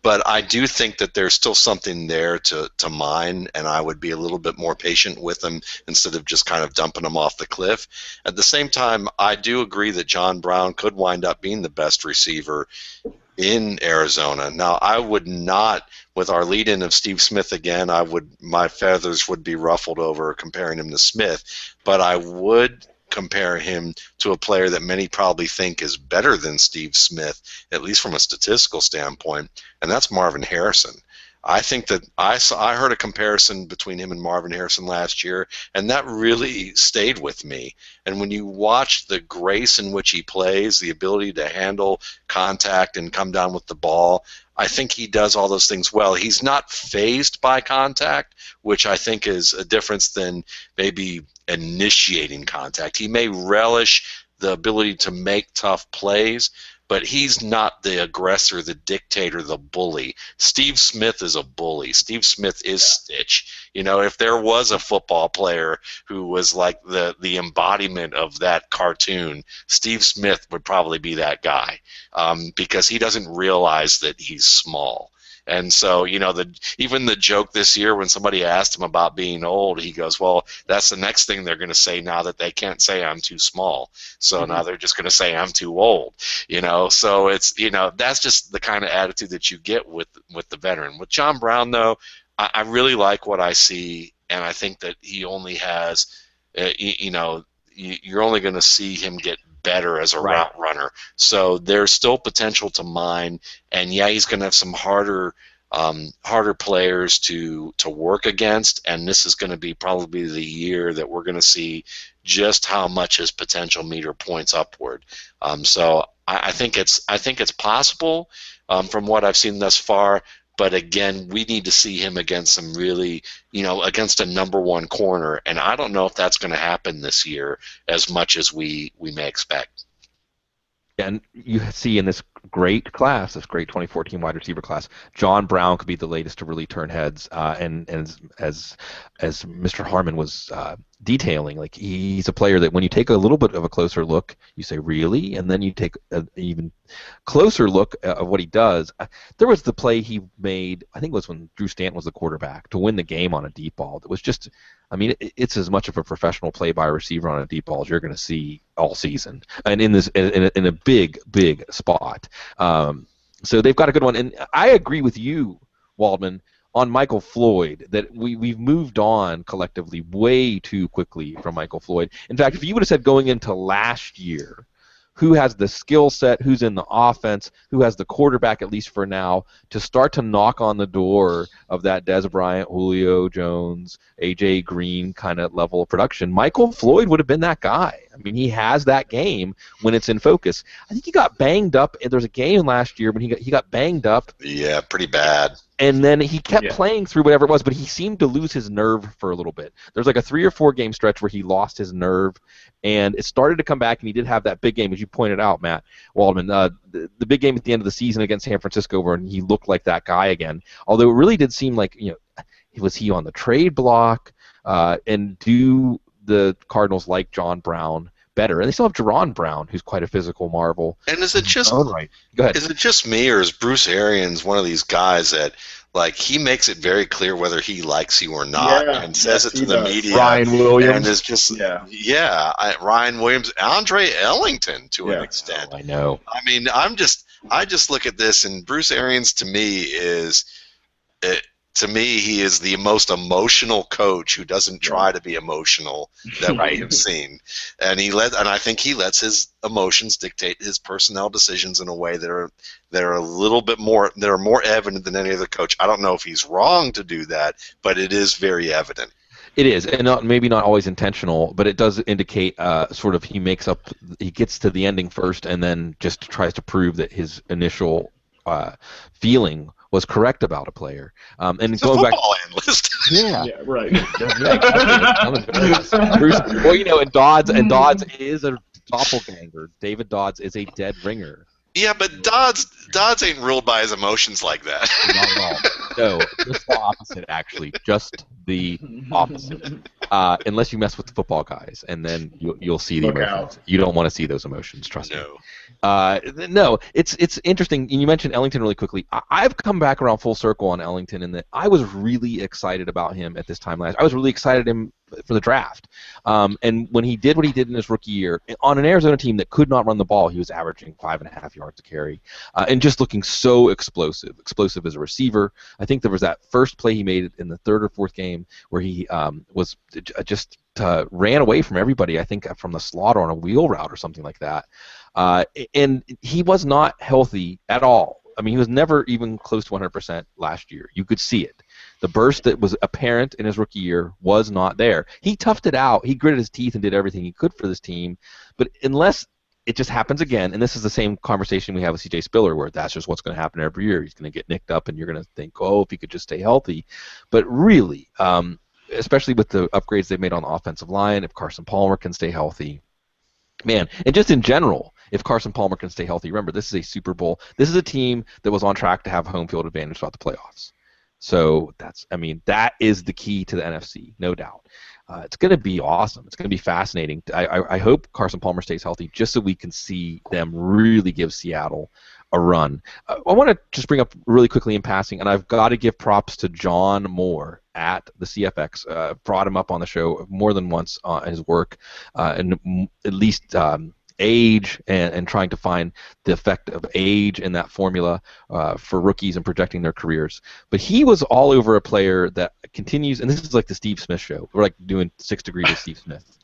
S2: But I do think that there's still something there to mine, and I would be a little bit more patient with him instead of just kind of dumping him off the cliff. At the same time, I do agree that John Brown could wind up being the best receiver in Arizona. Now, I would not, with our lead-in of Steve Smith again, my feathers would be ruffled over comparing him to Smith, but I would compare him to a player that many probably think is better than Steve Smith, at least from a statistical standpoint, and that's Marvin Harrison. I think that I heard a comparison between him and Marvin Harrison last year, and that really stayed with me. And when you watch the grace in which he plays, the ability to handle contact and come down with the ball, I think he does all those things well. He's not fazed by contact, which I think is a difference than maybe initiating contact. He may relish the ability to make tough plays, but he's not the aggressor, the dictator, the bully. Steve Smith is a bully. Steve Smith is Stitch. If there was a football player who was like the embodiment of that cartoon, Steve Smith would probably be that guy, because he doesn't realize that he's small. And so, even the joke this year when somebody asked him about being old, he goes, well, that's the next thing they're going to say now that they can't say I'm too small. So now they're just going to say I'm too old, So it's, that's just the kind of attitude that you get with the veteran. With John Brown, though, I really like what I see, and I think that he only has, you're only going to see him get better as a route runner. So there's still potential to mine, and he's going to have some harder players to work against, and this is going to be probably the year that we're going to see just how much his potential meter points upward. So I think it's possible from what I've seen thus far. But again, we need to see him against some really, against a number one corner, and I don't know if that's going to happen this year as much as we may expect.
S1: And you see in this great class, this great 2014 wide receiver class, John Brown could be the latest to really turn heads. And as Mr. Harmon was detailing, like he's a player that when you take a little bit of a closer look, you say, really? And then you take an even closer look at what he does. There was the play he made, I think it was when Drew Stanton was the quarterback, to win the game on a deep ball. That was just, it's as much of a professional play by a receiver on a deep ball as you're going to see all season, and in a big spot. So they've got a good one, and I agree with you, Waldman, on Michael Floyd that we've moved on collectively way too quickly from Michael Floyd. In fact, if you would have said going into last year, who has the skill set, who's in the offense, who has the quarterback, at least for now, to start to knock on the door of that Dez Bryant, Julio Jones, A.J. Green kind of level of production, Michael Floyd would have been that guy. I mean, he has that game when it's in focus. I think he got banged up. There was a game last year when he got banged up.
S2: Yeah, pretty bad.
S1: And then he kept playing through whatever it was, but he seemed to lose his nerve for a little bit. There's like a 3 or 4 game stretch where he lost his nerve, and it started to come back, and he did have that big game, as you pointed out, Matt Waldman, the big game at the end of the season against San Francisco where he looked like that guy again. Although it really did seem like, was he on the trade block, and do the Cardinals like John Brown better? And they still have Jerron Brown, who's quite a physical marvel.
S2: And is it just
S1: right? Go ahead.
S2: Is it just me, or is Bruce Arians one of these guys that, like, he makes it very clear whether he likes you or not, and says it to the media?
S3: Ryan Williams,
S2: and is just Ryan Williams, Andre Ellington to an extent.
S1: I know.
S2: I mean, I just look at this, and Bruce Arians to me is. He is the most emotional coach who doesn't try to be emotional that we have seen, and I think he lets his emotions dictate his personnel decisions in a way that are a little bit more evident than any other coach. I don't know if he's wrong to do that, but it is very evident.
S1: It is, and maybe not always intentional, but it does indicate sort of he gets to the ending first, and then just tries to prove that his initial feeling was correct about a player. And
S2: it's
S1: going back,
S2: analyst.
S3: Yeah, right.
S1: Bruce, well, and Dodds is a doppelganger. David Dodds is a dead ringer.
S2: Yeah, but Dodds ain't ruled by his emotions like that.
S1: Not at all. No, just the opposite, actually. Just the opposite. Unless you mess with the football guys, and then you'll see the emotions.
S3: Out.
S1: You don't want to see those emotions, trust me.
S2: No,
S1: it's interesting. And you mentioned Ellington really quickly. I've come back around full circle on Ellington in that I was really excited about him at this time last year. I was really excited him for the draft. And when he did what he did in his rookie year, on an Arizona team that could not run the ball, he was averaging 5.5 yards a carry, and just looking so explosive as a receiver. I think there was that first play he made in the 3rd or 4th game where he was just ran away from everybody, I think from the slot on a wheel route or something like that. And he was not healthy at all. I mean, he was never even close to 100% last year. You could see it. The burst that was apparent in his rookie year was not there. He toughed it out. He gritted his teeth and did everything he could for this team. But unless it just happens again, and this is the same conversation we have with C.J. Spiller, where that's just what's going to happen every year. He's going to get nicked up, and you're going to think, oh, if he could just stay healthy. But really, especially with the upgrades they've made on the offensive line, if Carson Palmer can stay healthy, man, and just in general, if Carson Palmer can stay healthy, remember, this is a Super Bowl. This is a team that was on track to have home field advantage throughout the playoffs. So that is the key to the NFC, no doubt. It's going to be awesome. It's going to be fascinating. I hope Carson Palmer stays healthy just so we can see them really give Seattle a run. I want to just bring up really quickly in passing, and I've got to give props to John Moore at the CFX. Brought him up on the show more than once on his work, and at least age and trying to find the effect of age in that formula for rookies and projecting their careers. But he was all over a player that continues, and this is like the Steve Smith show. We're like doing 6 Degrees of Steve Smith,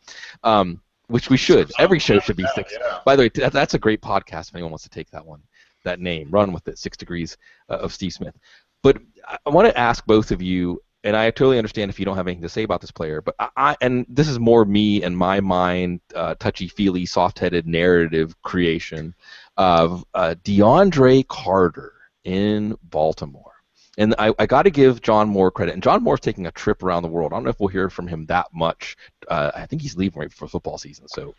S1: which we should. Every show should be 6. Yeah. By the way, that's a great podcast if anyone wants to take that name, run with it, 6 Degrees of Steve Smith. But I want to ask both of you, and I totally understand if you don't have anything to say about this player, but and this is more me and my mind, touchy-feely, soft-headed narrative creation of DeAndre Carter in Baltimore. And I got to give John Moore credit. And John Moore's taking a trip around the world. I don't know if we'll hear from him that much. I think he's leaving right before football season, so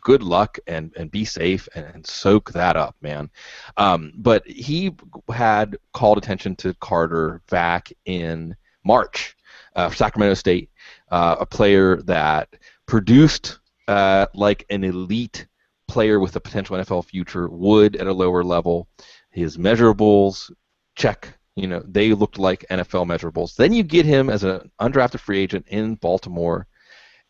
S1: good luck and be safe and soak that up, man. But he had called attention to Carter back in March for Sacramento State, a player that produced like an elite player with a potential NFL future would at a lower level. His measurables, check. They looked like NFL measurables. Then you get him as an undrafted free agent in Baltimore,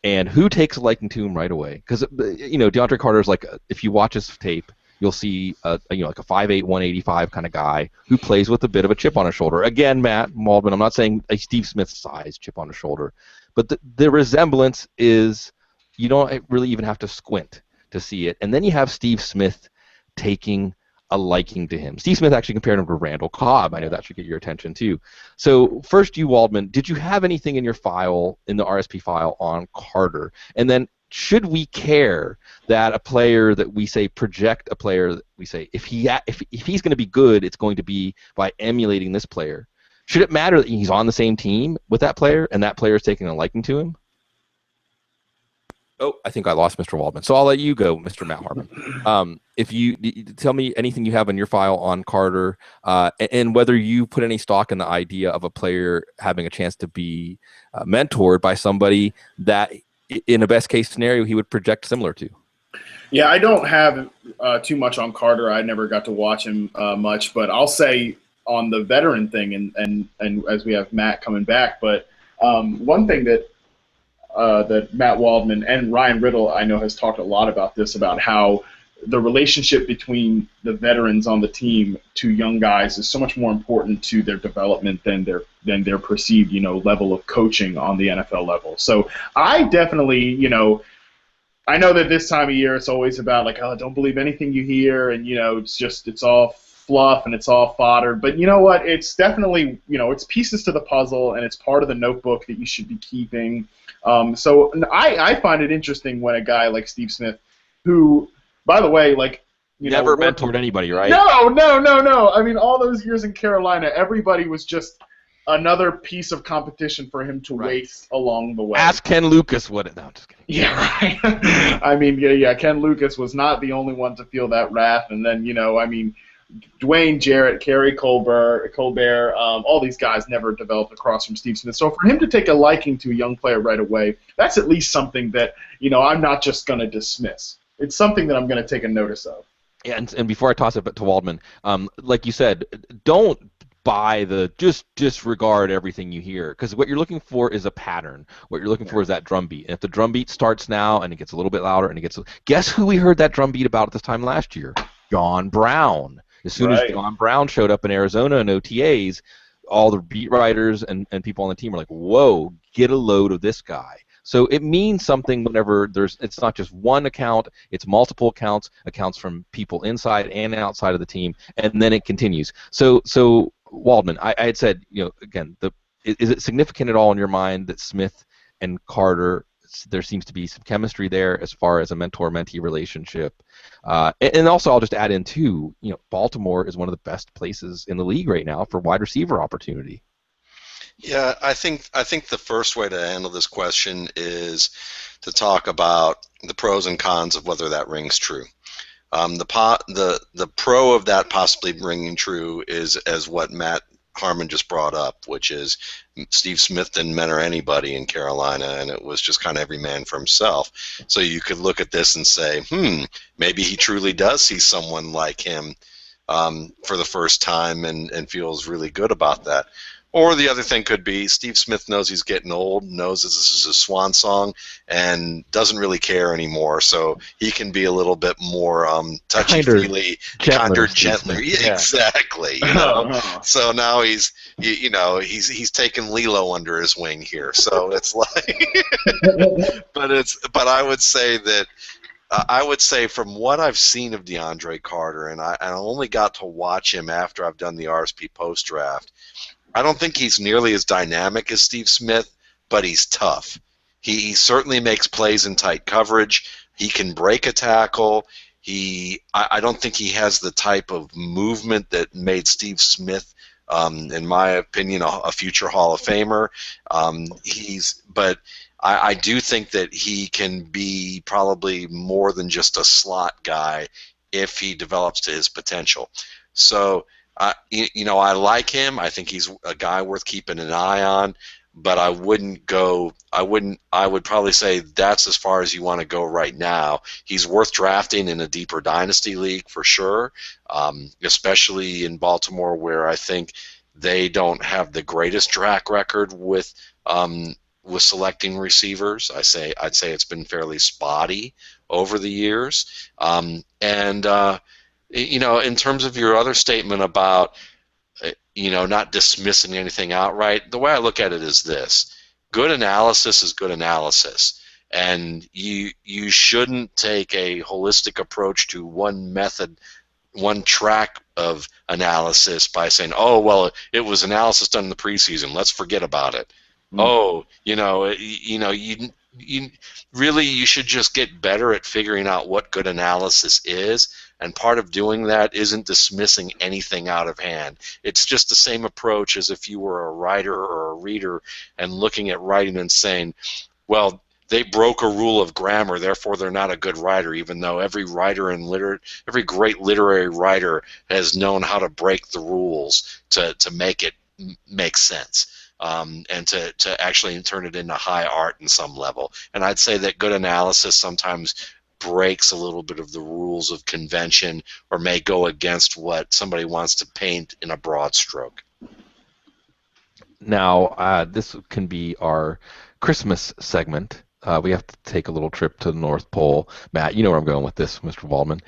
S1: and who takes a liking to him right away? Because DeAndre Carter is like, if you watch his tape, you'll see like a 5'8", 185 kind of guy who plays with a bit of a chip on his shoulder. Again, Matt Waldman, I'm not saying a Steve Smith size chip on his shoulder, but the resemblance is you don't really even have to squint to see it. And then you have Steve Smith taking a liking to him. Steve Smith actually compared him to Randall Cobb. I know that should get your attention too. So first, you Waldman, did you have anything in your file, in the RSP file, on Carter? And then should we care that a player that we say project a player that we say if he's going to be good, it's going to be by emulating this player? Should it matter that he's on the same team with that player and that player is taking a liking to him? Oh, I think I lost Mr. Waldman. So I'll let you go, Mr. Matt Harmon. If you tell me anything you have in your file on Carter, and whether you put any stock in the idea of a player having a chance to be mentored by somebody that, in a best case scenario, he would project similar to.
S3: Yeah, I don't have too much on Carter. I never got to watch him much, but I'll say on the veteran thing, and as we have Matt coming back, but one thing that Matt Waldman and Ryan Riddle, I know, has talked a lot about this, about how the relationship between the veterans on the team to young guys is so much more important to their development than their perceived, level of coaching on the NFL level. So I definitely, I know that this time of year it's always about like, oh, don't believe anything you hear, and it's all fluff and it's all fodder. But you know what? It's definitely, it's pieces to the puzzle, and it's part of the notebook that you should be keeping. So I find it interesting when a guy like Steve Smith, who, by the way,
S1: never mentored anybody, right?
S3: No. I mean, all those years in Carolina, everybody was just another piece of competition for him to waste along the way.
S1: Ask Ken Lucas what it. No, I'm just kidding.
S3: Yeah, right. I mean, yeah. Ken Lucas was not the only one to feel that wrath, and then Dwayne Jarrett, Kerry Colbert, all these guys never developed across from Steve Smith. So for him to take a liking to a young player right away, that's at least something that, I'm not just going to dismiss. It's something that I'm going to take a notice of.
S1: Yeah, and before I toss it to Waldman, like you said, don't buy just disregard everything you hear, because what you're looking for is a pattern. What you're looking for is that drum beat. And if the drum beat starts now and it gets a little bit louder guess who we heard that drum beat about at this time last year? John Brown. As soon as John Brown showed up in Arizona in OTAs, all the beat writers and people on the team were like, whoa, get a load of this guy. So it means something whenever it's not just one account, it's multiple accounts from people inside and outside of the team, and then it continues. So Waldman, I had said, again, is it significant at all in your mind that Smith and Carter, there seems to be some chemistry there as far as a mentor-mentee relationship? And also, I'll just add in too, Baltimore is one of the best places in the league right now for wide receiver opportunity.
S2: Yeah, I think the first way to handle this question is to talk about the pros and cons of whether that rings true. The pro of that possibly ringing true is as what Matt Harmon just brought up, which is Steve Smith didn't mentor anybody in Carolina, and it was just kind of every man for himself. So you could look at this and say, maybe he truly does see someone like him for the first time and feels really good about that. Or the other thing could be Steve Smith knows he's getting old, knows this is his swan song, and doesn't really care anymore. So he can be a little bit more touchy-feely, kinder, gentler. Yeah. Exactly. So now he's taking Lilo under his wing here. So it's like, but I would say that. I would say from what I've seen of DeAndre Carter, and I only got to watch him after I've done the RSP post-draft, I don't think he's nearly as dynamic as Steve Smith, but he's tough. He certainly makes plays in tight coverage. He can break a tackle. I don't think he has the type of movement that made Steve Smith, in my opinion, a future Hall of Famer. But I do think that he can be probably more than just a slot guy if he develops to his potential. So, I like him. I think he's a guy worth keeping an eye on. But I would probably say that's as far as you want to go right now. He's worth drafting in a deeper dynasty league for sure, especially in Baltimore, where I think they don't have the greatest track record with selecting receivers. I'd say it's been fairly spotty over the years,
S4: in terms of your other statement about not dismissing anything outright, the way I look at it is this: good analysis is good analysis, and you shouldn't take a holistic approach to one method, one track of analysis by saying, oh, well, it was analysis done in the preseason, let's forget about it. Oh, you really, you should just get better at figuring out what good analysis is, and part of doing that isn't dismissing anything out of hand. It's just the same approach as if you were a writer or a reader and looking at writing and saying, well, they broke a rule of grammar, therefore they're not a good writer, even though every every great literary writer has known how to break the rules to make it make sense. And to actually turn it into high art in some level. And I'd say that good analysis sometimes breaks a little bit of the rules of convention, or may go against what somebody wants to paint in a broad stroke.
S1: Now, this can be our Christmas segment. We have to take a little trip to the North Pole. Matt, you know where I'm going with this, Mr. Waldman.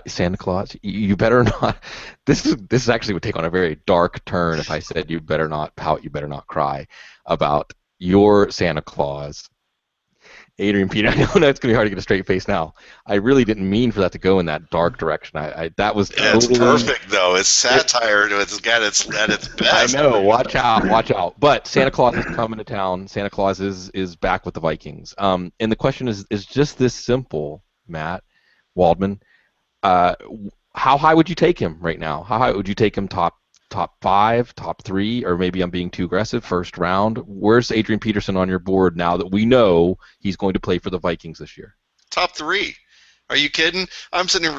S1: Santa Claus, you better not. This actually would take on a very dark turn if I said you better not pout, you better not cry about your Santa Claus. Adrian Peter, I know it's going to be hard to get a straight face now. I really didn't mean for that to go in that dark direction. That was
S2: It's
S1: totally
S2: perfect though. It's satire. It's got its at its
S1: I
S2: best.
S1: know. Watch out. Watch out. But Santa Claus is coming to town. Santa Claus is back with the Vikings. And the question is just this simple, Matt Waldman. How high would you take him right now? How high would you take him? Top 5, top 3, or maybe I'm being too aggressive. First round. Where's Adrian Peterson on your board now that we know he's going to play for the Vikings this year?
S2: Top 3. Are you kidding? I'm sitting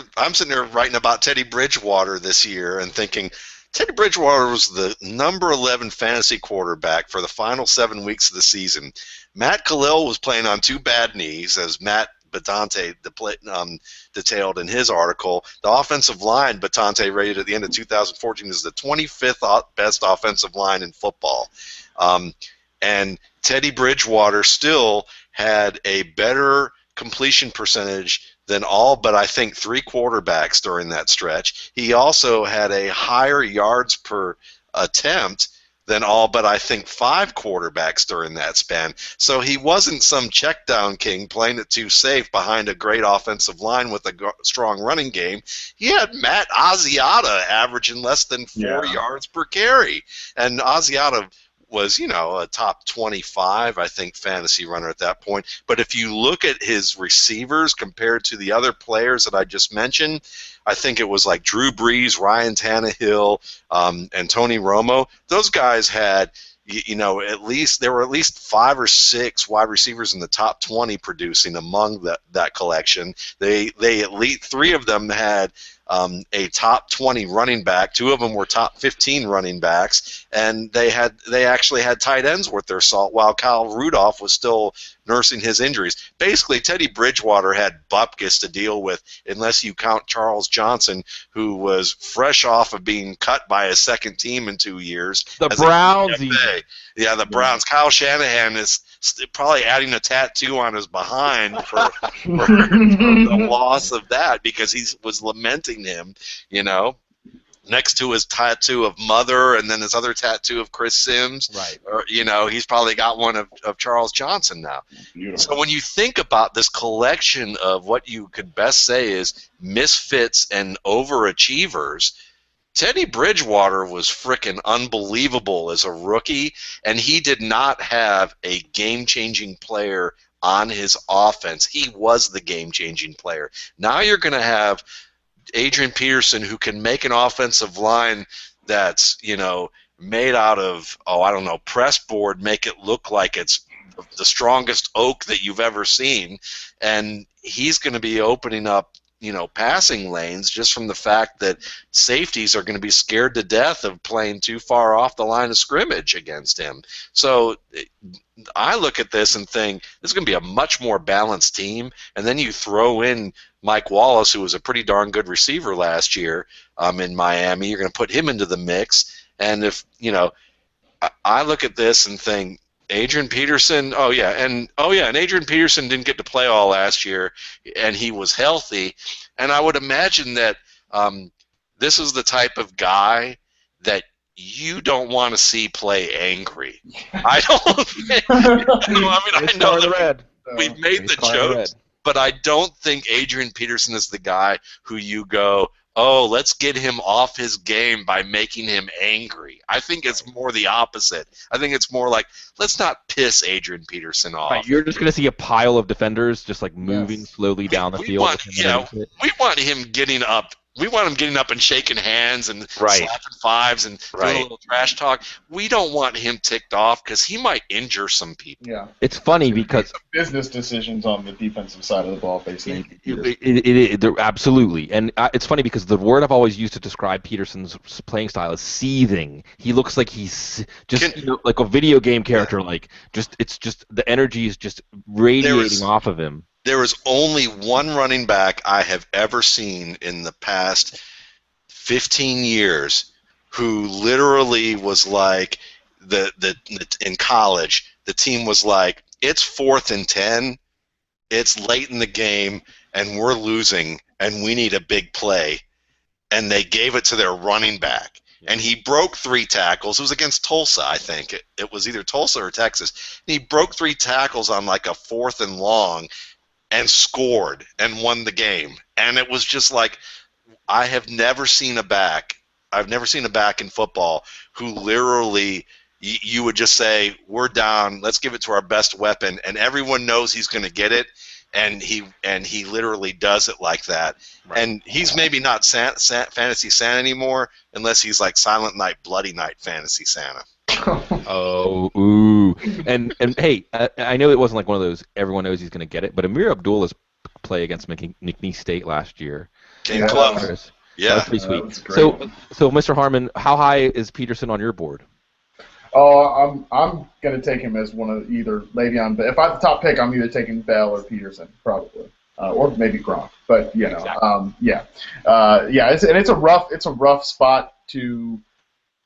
S2: here writing about Teddy Bridgewater this year and thinking Teddy Bridgewater was the number 11 fantasy quarterback for the final 7 weeks of the season. Matt Khalil was playing on 2 bad knees, as Matt Batante detailed in his article. The offensive line, Batante rated at the end of 2014 as the 25th best offensive line in football. And Teddy Bridgewater still had a better completion percentage than all but I think 3 quarterbacks during that stretch. He also had a higher yards per attempt than all but I think 5 quarterbacks during that span. So he wasn't some check down king playing it too safe behind a great offensive line with a strong running game. He had Matt Asiata averaging less than 4 yards per carry. And Asiata was, a top 25, I think, fantasy runner at that point. But if you look at his receivers compared to the other players that I just mentioned, I think it was like Drew Brees, Ryan Tannehill, and Tony Romo. Those guys had, there were at least 5 or 6 wide receivers in the top 20 producing among that collection. They at least 3 of them had a top 20 running back. 2 of them were top 15 running backs, and they actually had tight ends worth their salt while Kyle Rudolph was still nursing his injuries. Basically, Teddy Bridgewater had bupkis to deal with, unless you count Charles Johnson, who was fresh off of being cut by his second team in 2 years.
S1: The Browns.
S2: Yeah, the Browns. Kyle Shanahan is probably adding a tattoo on his behind for the loss of that, because he was lamenting him, next to his tattoo of Mother, and then his other tattoo of Chris Sims.
S1: Right.
S2: Or, he's probably got one of Charles Johnson now.
S3: Beautiful.
S2: So when you think about this collection of what you could best say is misfits and overachievers, Teddy Bridgewater was frickin' unbelievable as a rookie, and he did not have a game-changing player on his offense. He was the game-changing player. Now you're going to have Adrian Peterson, who can make an offensive line that's, made out of, press board, make it look like it's the strongest oak that you've ever seen, and he's going to be opening up passing lanes just from the fact that safeties are going to be scared to death of playing too far off the line of scrimmage against him. So I look at this and think this is going to be a much more balanced team, and then you throw in Mike Wallace, who was a pretty darn good receiver last year in Miami. You're going to put him into the mix, and if I look at this and think Adrian Peterson, and Adrian Peterson didn't get to play all last year, and he was healthy, and I would imagine that
S4: This is the type of guy that you don't want to see play angry. I don't think, I
S1: Race
S4: know
S1: car in the
S4: that
S1: red.
S4: we've made
S1: Race
S4: the
S1: car in the red.
S4: jokes, but I don't think Adrian Peterson is the guy who you go, oh, let's get him off his game by making him angry. I think it's more the opposite. I think it's more like, let's not piss Adrian Peterson
S1: Right,
S4: off.
S1: you're just going to see a pile of defenders just like moving
S3: Yes.
S1: slowly down the
S4: We
S1: field
S4: want,
S1: with him underneath it.
S4: we want him getting up. We want him getting up and shaking hands and
S1: Right.
S4: slapping fives and doing a
S1: Right.
S4: little trash talk. We don't want him ticked off because he might injure some people.
S3: Yeah.
S1: It's funny because
S3: Business decisions on the defensive side of the ball facing
S1: absolutely, and it's funny because the word I've always used to describe Peterson's playing style is seething. He looks like he's just like a video game character. Like it's just the energy is just radiating off of him.
S2: There is only one running back I have ever seen in the past 15 years who literally was like in college, the team was like, it's 4th and 10, it's late in the game, and we're losing, and we need a big play. And they gave it to their running back. And he broke 3 tackles. It was against Tulsa, I think. It was either Tulsa or Texas. And he broke 3 tackles on like a 4th and long and scored and won the game. And it was just like, I've never seen a back in football who literally you would just say, we're down, let's give it to our best weapon, and everyone knows he's going to get it, and he literally does it like that. Right. And he's maybe not Fantasy Santa anymore unless he's like Silent Night, Bloody Night Fantasy Santa.
S1: Oh, ooh. And hey, I know it wasn't like one of those everyone knows he's going to get it, but Amir Abdullah's play against McNeese State last year
S2: came close.
S1: Yeah, that was pretty sweet. So Mr. Harmon, how high is Peterson on your board?
S3: Oh, I'm gonna take him as one of either Le'Veon. But if I have the top pick, I'm either taking Bell or Peterson, probably, or maybe Gronk. But exactly. It's a rough spot to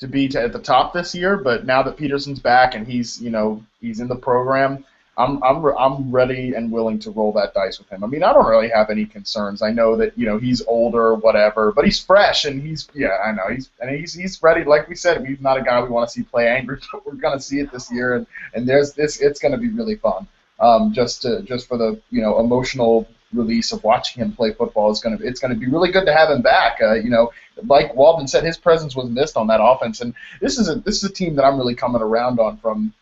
S3: be at the top this year. But now that Peterson's back and he's in the program, I'm ready and willing to roll that dice with him. I mean, I don't really have any concerns. I know that he's older, whatever, but he's fresh and he's ready. Like we said, he's not a guy we want to see play angry, but we're gonna see it this year, and there's this. It's gonna be really fun. Just for the emotional release of watching him play football it's gonna be really good to have him back. Like Walden said, his presence was missed on that offense, and this is a team that I'm really coming around on from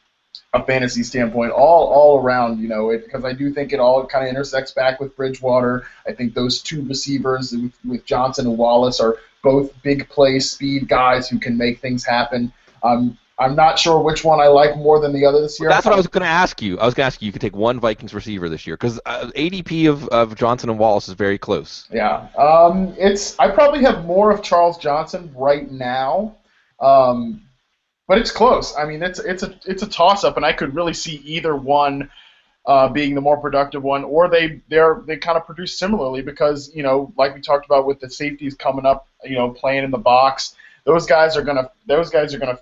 S3: a fantasy standpoint, all around, because I do think it all kind of intersects back with Bridgewater. I think those 2 receivers with Johnson and Wallace are both big play speed guys who can make things happen. I'm not sure which one I like more than the other this year.
S1: That's what I was going to ask you. I was going to ask you could take one Vikings receiver this year because ADP of Johnson and Wallace is very close.
S3: Yeah, I probably have more of Charles Johnson right now. But it's close. I mean, it's a toss-up, and I could really see either one being the more productive one, or they kind of produce similarly because like we talked about with the safeties coming up, playing in the box, those guys are gonna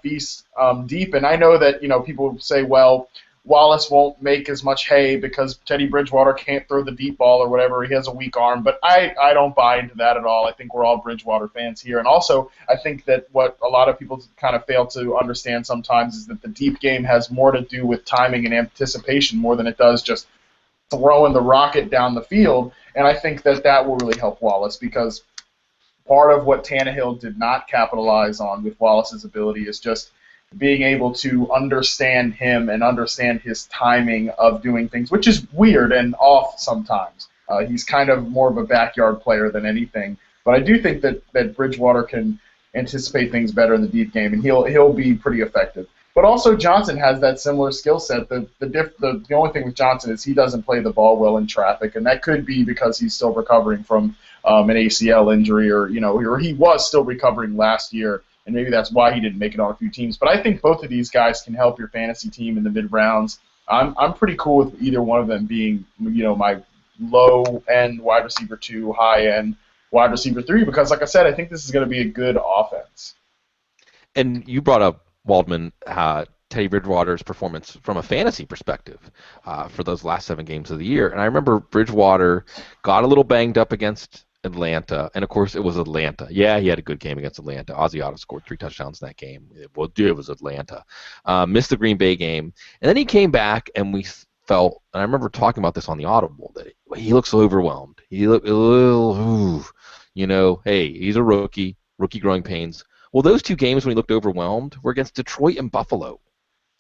S3: feast deep. And I know that people say, well, Wallace won't make as much hay because Teddy Bridgewater can't throw the deep ball or whatever. He has a weak arm. But I don't buy into that at all. I think we're all Bridgewater fans here. And also, I think that what a lot of people kind of fail to understand sometimes is that the deep game has more to do with timing and anticipation more than it does just throwing the rocket down the field. And I think that will really help Wallace because part of what Tannehill did not capitalize on with Wallace's ability is just being able to understand him and understand his timing of doing things, which is weird and off sometimes. He's kind of more of a backyard player than anything. But I do think that Bridgewater can anticipate things better in the deep game, and he'll be pretty effective. But also Johnson has that similar skill set. The only thing with Johnson is he doesn't play the ball well in traffic, and that could be because he's still recovering from an ACL injury, or he was still recovering last year. And maybe that's why he didn't make it on a few teams. But I think both of these guys can help your fantasy team in the mid-rounds. I'm pretty cool with either one of them being, my low-end wide receiver 2, high-end wide receiver 3, because, like I said, I think this is going to be a good offense.
S1: And you brought up, Waldman, Teddy Bridgewater's performance from a fantasy perspective for those last 7 games of the year. And I remember Bridgewater got a little banged up against Atlanta, and of course it was Atlanta. Yeah, he had a good game against Atlanta. Asiata scored 3 touchdowns in that game. It was Atlanta. Missed the Green Bay game, and then he came back, and we felt. And I remember talking about this on the Audible that he looks overwhelmed. He looked a little, hey, he's a rookie growing pains. Well, those 2 games when he looked overwhelmed were against Detroit and Buffalo.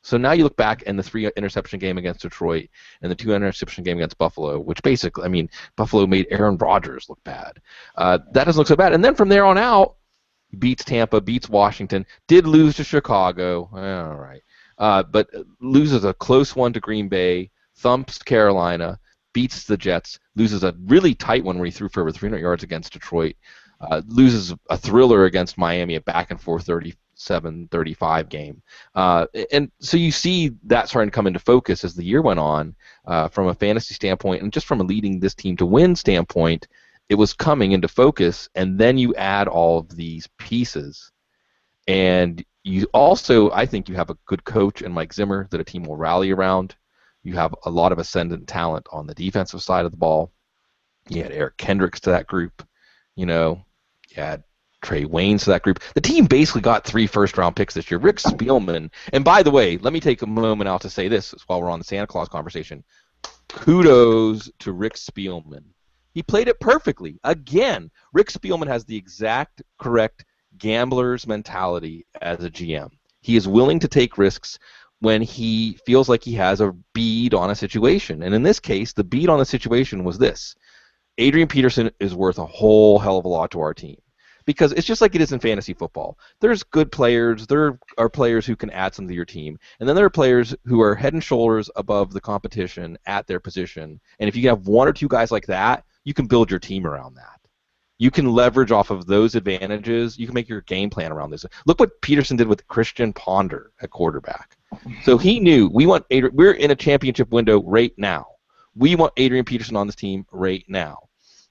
S1: So now you look back in the 3 interception game against Detroit and the 2 interception game against Buffalo, which basically, I mean, Buffalo made Aaron Rodgers look bad. That doesn't look so bad. And then from there on out, he beats Tampa, beats Washington, did lose to Chicago. All right. But loses a close one to Green Bay, thumps Carolina, beats the Jets, loses a really tight one where he threw for over 300 yards against Detroit, loses a thriller against Miami, a back and forth 37-35 game. And so you see that starting to come into focus as the year went on from a fantasy standpoint and just from a leading this team to win standpoint. It was coming into focus, and then you add all of these pieces, and you also, I think, you have a good coach in Mike Zimmer that a team will rally around. You have a lot of ascendant talent on the defensive side of the ball. You had Eric Kendricks to that group. You had Trey Waynes to that group. The team basically got 3 first-round picks this year. Rick Spielman, and by the way, let me take a moment out to say this while we're on the Santa Claus conversation. Kudos to Rick Spielman. He played it perfectly. Again, Rick Spielman has the exact correct gambler's mentality as a GM. He is willing to take risks when he feels like he has a bead on a situation. And in this case, the bead on the situation was this. Adrian Peterson is worth a whole hell of a lot to our team. Because it's just like it is in fantasy football. There's good players. There are players who can add something to your team. And then there are players who are head and shoulders above the competition at their position. And if you have 1 or 2 guys like that, you can build your team around that. You can leverage off of those advantages. You can make your game plan around this. Look what Peterson did with Christian Ponder at quarterback. So he knew we're in a championship window right now. We want Adrian Peterson on this team right now.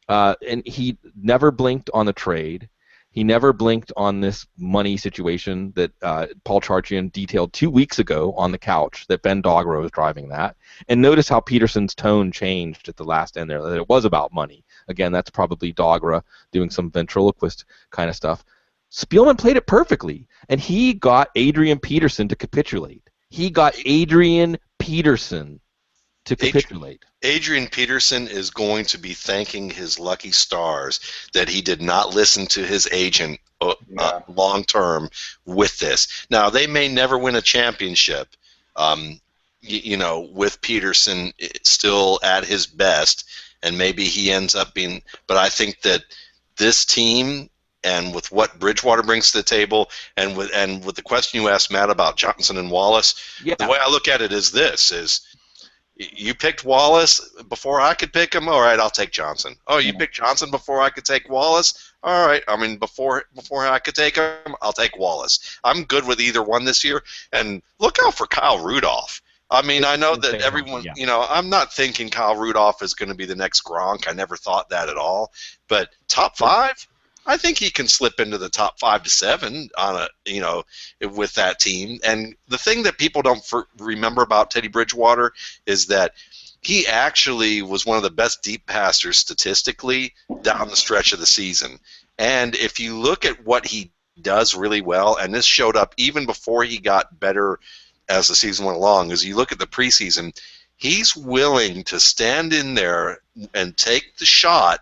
S1: And he never blinked on the trade. He never blinked on this money situation that Paul Charchian detailed 2 weeks ago on the couch, that Ben Dogro was driving that. And notice how Peterson's tone changed at the last end there, that it was about money. Again, that's probably Dogra doing some ventriloquist kind of stuff. Spielman played it perfectly, and he got Adrian Peterson to capitulate. He got Adrian Peterson to capitulate.
S2: Adrian Peterson is going to be thanking his lucky stars that he did not listen to his agent long term with this. Now, they may never win a championship, with Peterson still at his best, and maybe he ends up being. But I think that this team, and with what Bridgewater brings to the table, and with the question you asked, Matt, about Johnson and Wallace, the way I look at it is this: you picked Wallace before I could pick him. All right, I'll take Johnson. Oh, you picked Johnson before I could take Wallace. All right, I mean before I could take him, I'll take Wallace. I'm good with either one this year. And look out for Kyle Rudolph. I mean, I know that everyone, I'm not thinking Kyle Rudolph is going to be the next Gronk. I never thought that at all. But top 5, I think he can slip into the top 5 to 7 on with that team. And the thing that people don't remember about Teddy Bridgewater is that he actually was one of the best deep passers statistically down the stretch of the season. And if you look at what he does really well, and this showed up even before he got better as the season went along, as you look at the preseason, he's willing to stand in there and take the shot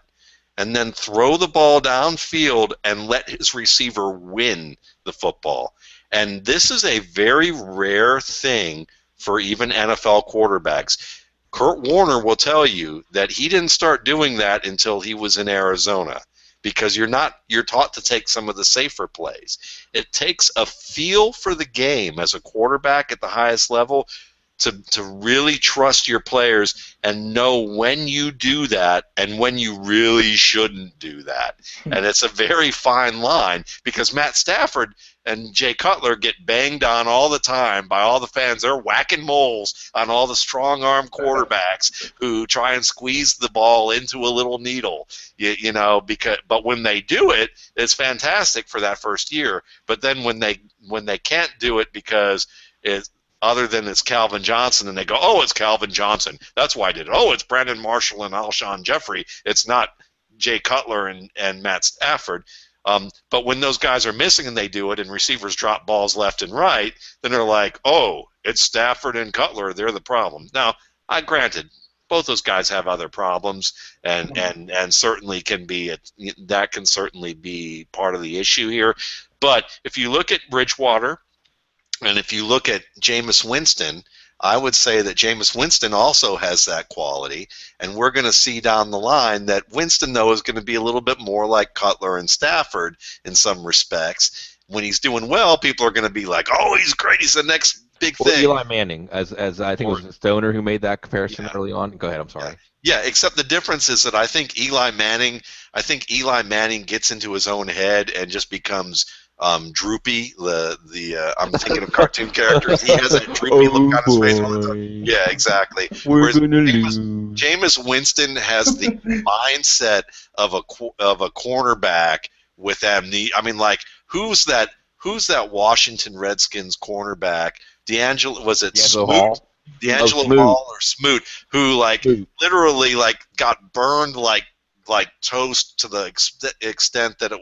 S2: and then throw the ball downfield and let his receiver win the football. And this is a very rare thing for even NFL quarterbacks. Kurt Warner will tell you that he didn't start doing that until he was in Arizona, because you're taught to take some of the safer plays. It takes a feel for the game as a quarterback at the highest level to really trust your players and know when you do that and when you really shouldn't do that. And it's a very fine line, because Matt Stafford and Jay Cutler get banged on all the time by all the fans. They're whacking moles on all the strong-arm quarterbacks who try and squeeze the ball into a little needle, but when they do it, it's fantastic for that first year. But then when they can't do it because other than it's Calvin Johnson, and they go, oh, it's Calvin Johnson, that's why I did it. Oh, it's Brandon Marshall and Alshon Jeffrey. It's not
S4: Jay Cutler and Matt Stafford. But when those guys are missing and they do it, and receivers drop balls left and right, then they're like, oh, it's Stafford and Cutler. They're the problem. Now, granted, both those guys have other problems, and certainly that can certainly be part of the issue here. But if you look at Bridgewater, and if you look at Jameis Winston, I would say that Jameis Winston also has that quality, and we're going to see down the line that Winston, though, is going to be a little bit more like Cutler and Stafford in some respects. When he's doing well, people are going to be like, oh, he's great, he's the next big
S1: Or
S4: thing.
S1: Eli Manning, as I think it was Stoner who made that comparison early on. Go ahead, I'm sorry.
S2: Yeah, except the difference is that I think Eli Manning gets into his own head and just becomes droopy. I'm thinking of cartoon characters. He has that droopy look on his face all the time. Yeah, exactly.
S1: We're gonna lose.
S2: Jameis Winston has the mindset of a cornerback with amnesia. I mean, like, who's that Washington Redskins cornerback? Was it Smoot? D'Angelo Hall or Smoot, who literally got burned like toast to the extent that it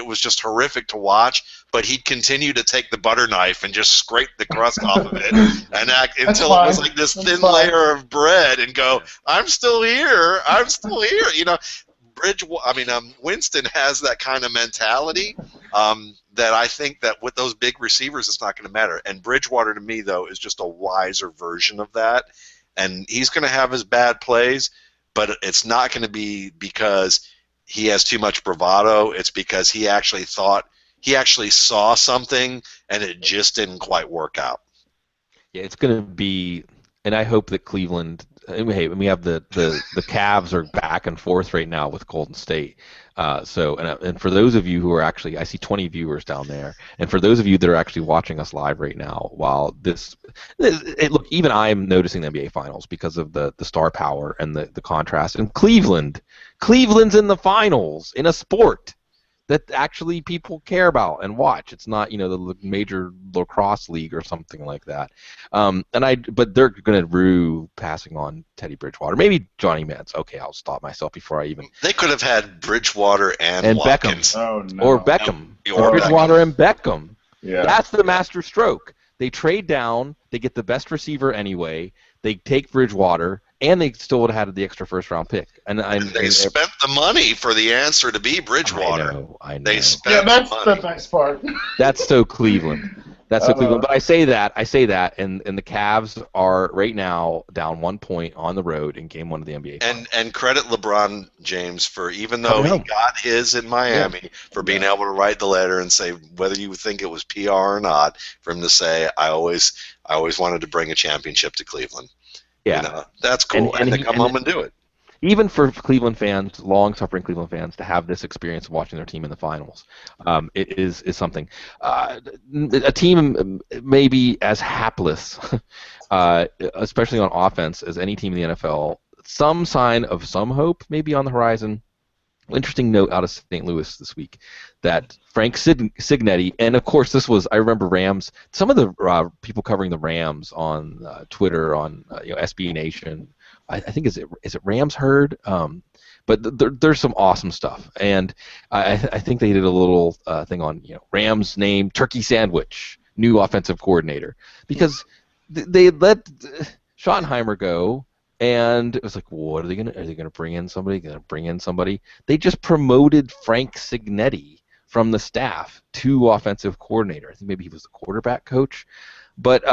S2: was just horrific to watch. But he'd continue to take the butter knife and just scrape the crust off of it and act until it was like this thin layer of bread, and go, I'm still here. You know, Winston has that kind of mentality. That I think that with those big receivers, it's not going to matter. And Bridgewater, to me, though, is just a wiser version of that. And he's going to have his bad plays, but it's not going to be because he has too much bravado. It's because he actually saw something, and it just didn't quite work out.
S1: Yeah, it's going to be, and I hope that Cleveland. Hey, we have the Cavs are back and forth right now with Golden State. And for those of you who are actually, I see 20 viewers down there, and for those of you that are actually watching us live right now, while look, even I'm noticing the NBA Finals because of the star power and the contrast. And Cleveland's in the finals in a sport that actually people care about and watch. It's not, the major lacrosse league or something like that. But they're going to rue passing on Teddy Bridgewater. Maybe Johnny Mans. Okay, I'll stop myself before I even.
S2: They could have had Bridgewater and Watkins.
S1: Beckham.
S3: Oh, no.
S1: Or Beckham.
S2: Or
S1: Bridgewater and Beckham.
S3: Yeah.
S1: That's the master stroke. They trade down. They get the best receiver anyway. They take Bridgewater, and they still would have had the extra first-round pick. And
S2: they spent the money for the answer to be Bridgewater.
S1: I know.
S2: They spent
S3: that's
S2: the money.
S3: the nice part.
S1: That's so Cleveland. Cleveland. But I say that, and the Cavs are right now down 1 point on the road in Game 1 of the NBA Finals.
S2: And credit LeBron James for, even though he got his in Miami, for being able to write the letter and say, whether you think it was PR or not, for him to say, I always wanted to bring a championship to Cleveland.
S1: Yeah.
S2: That's cool. And to come home and do it.
S1: Even for Cleveland fans, long-suffering Cleveland fans, to have this experience of watching their team in the finals, it is something. A team may be as hapless, especially on offense, as any team in the NFL. Some sign of some hope may be on the horizon. Interesting note out of St. Louis this week that Frank Signetti, and of course this was, I remember Rams, some of the people covering the Rams on Twitter, on SB Nation, I think is it Rams Herd, but there's some awesome stuff, and I think they did a little thing on Rams name Turkey Sandwich, new offensive coordinator, because they let Schottenheimer go. And it was like, what are they gonna bring in somebody? They just promoted Frank Signetti from the staff to offensive coordinator. I think maybe he was the quarterback coach. But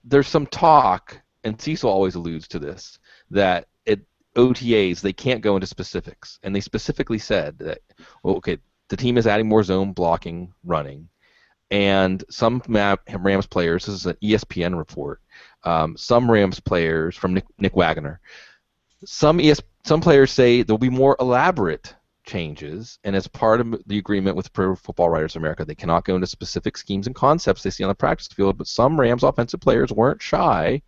S1: there's some talk, and Cecil always alludes to this, that at OTAs they can't go into specifics. And they specifically said that, well, okay, the team is adding more zone blocking, running, and some Rams players, this is an ESPN report, some Rams players from Nick Wagoner, some players say there'll be more elaborate changes, and as part of the agreement with Pro Football Writers of America, they cannot go into specific schemes and concepts they see on the practice field, but some Rams offensive players weren't shy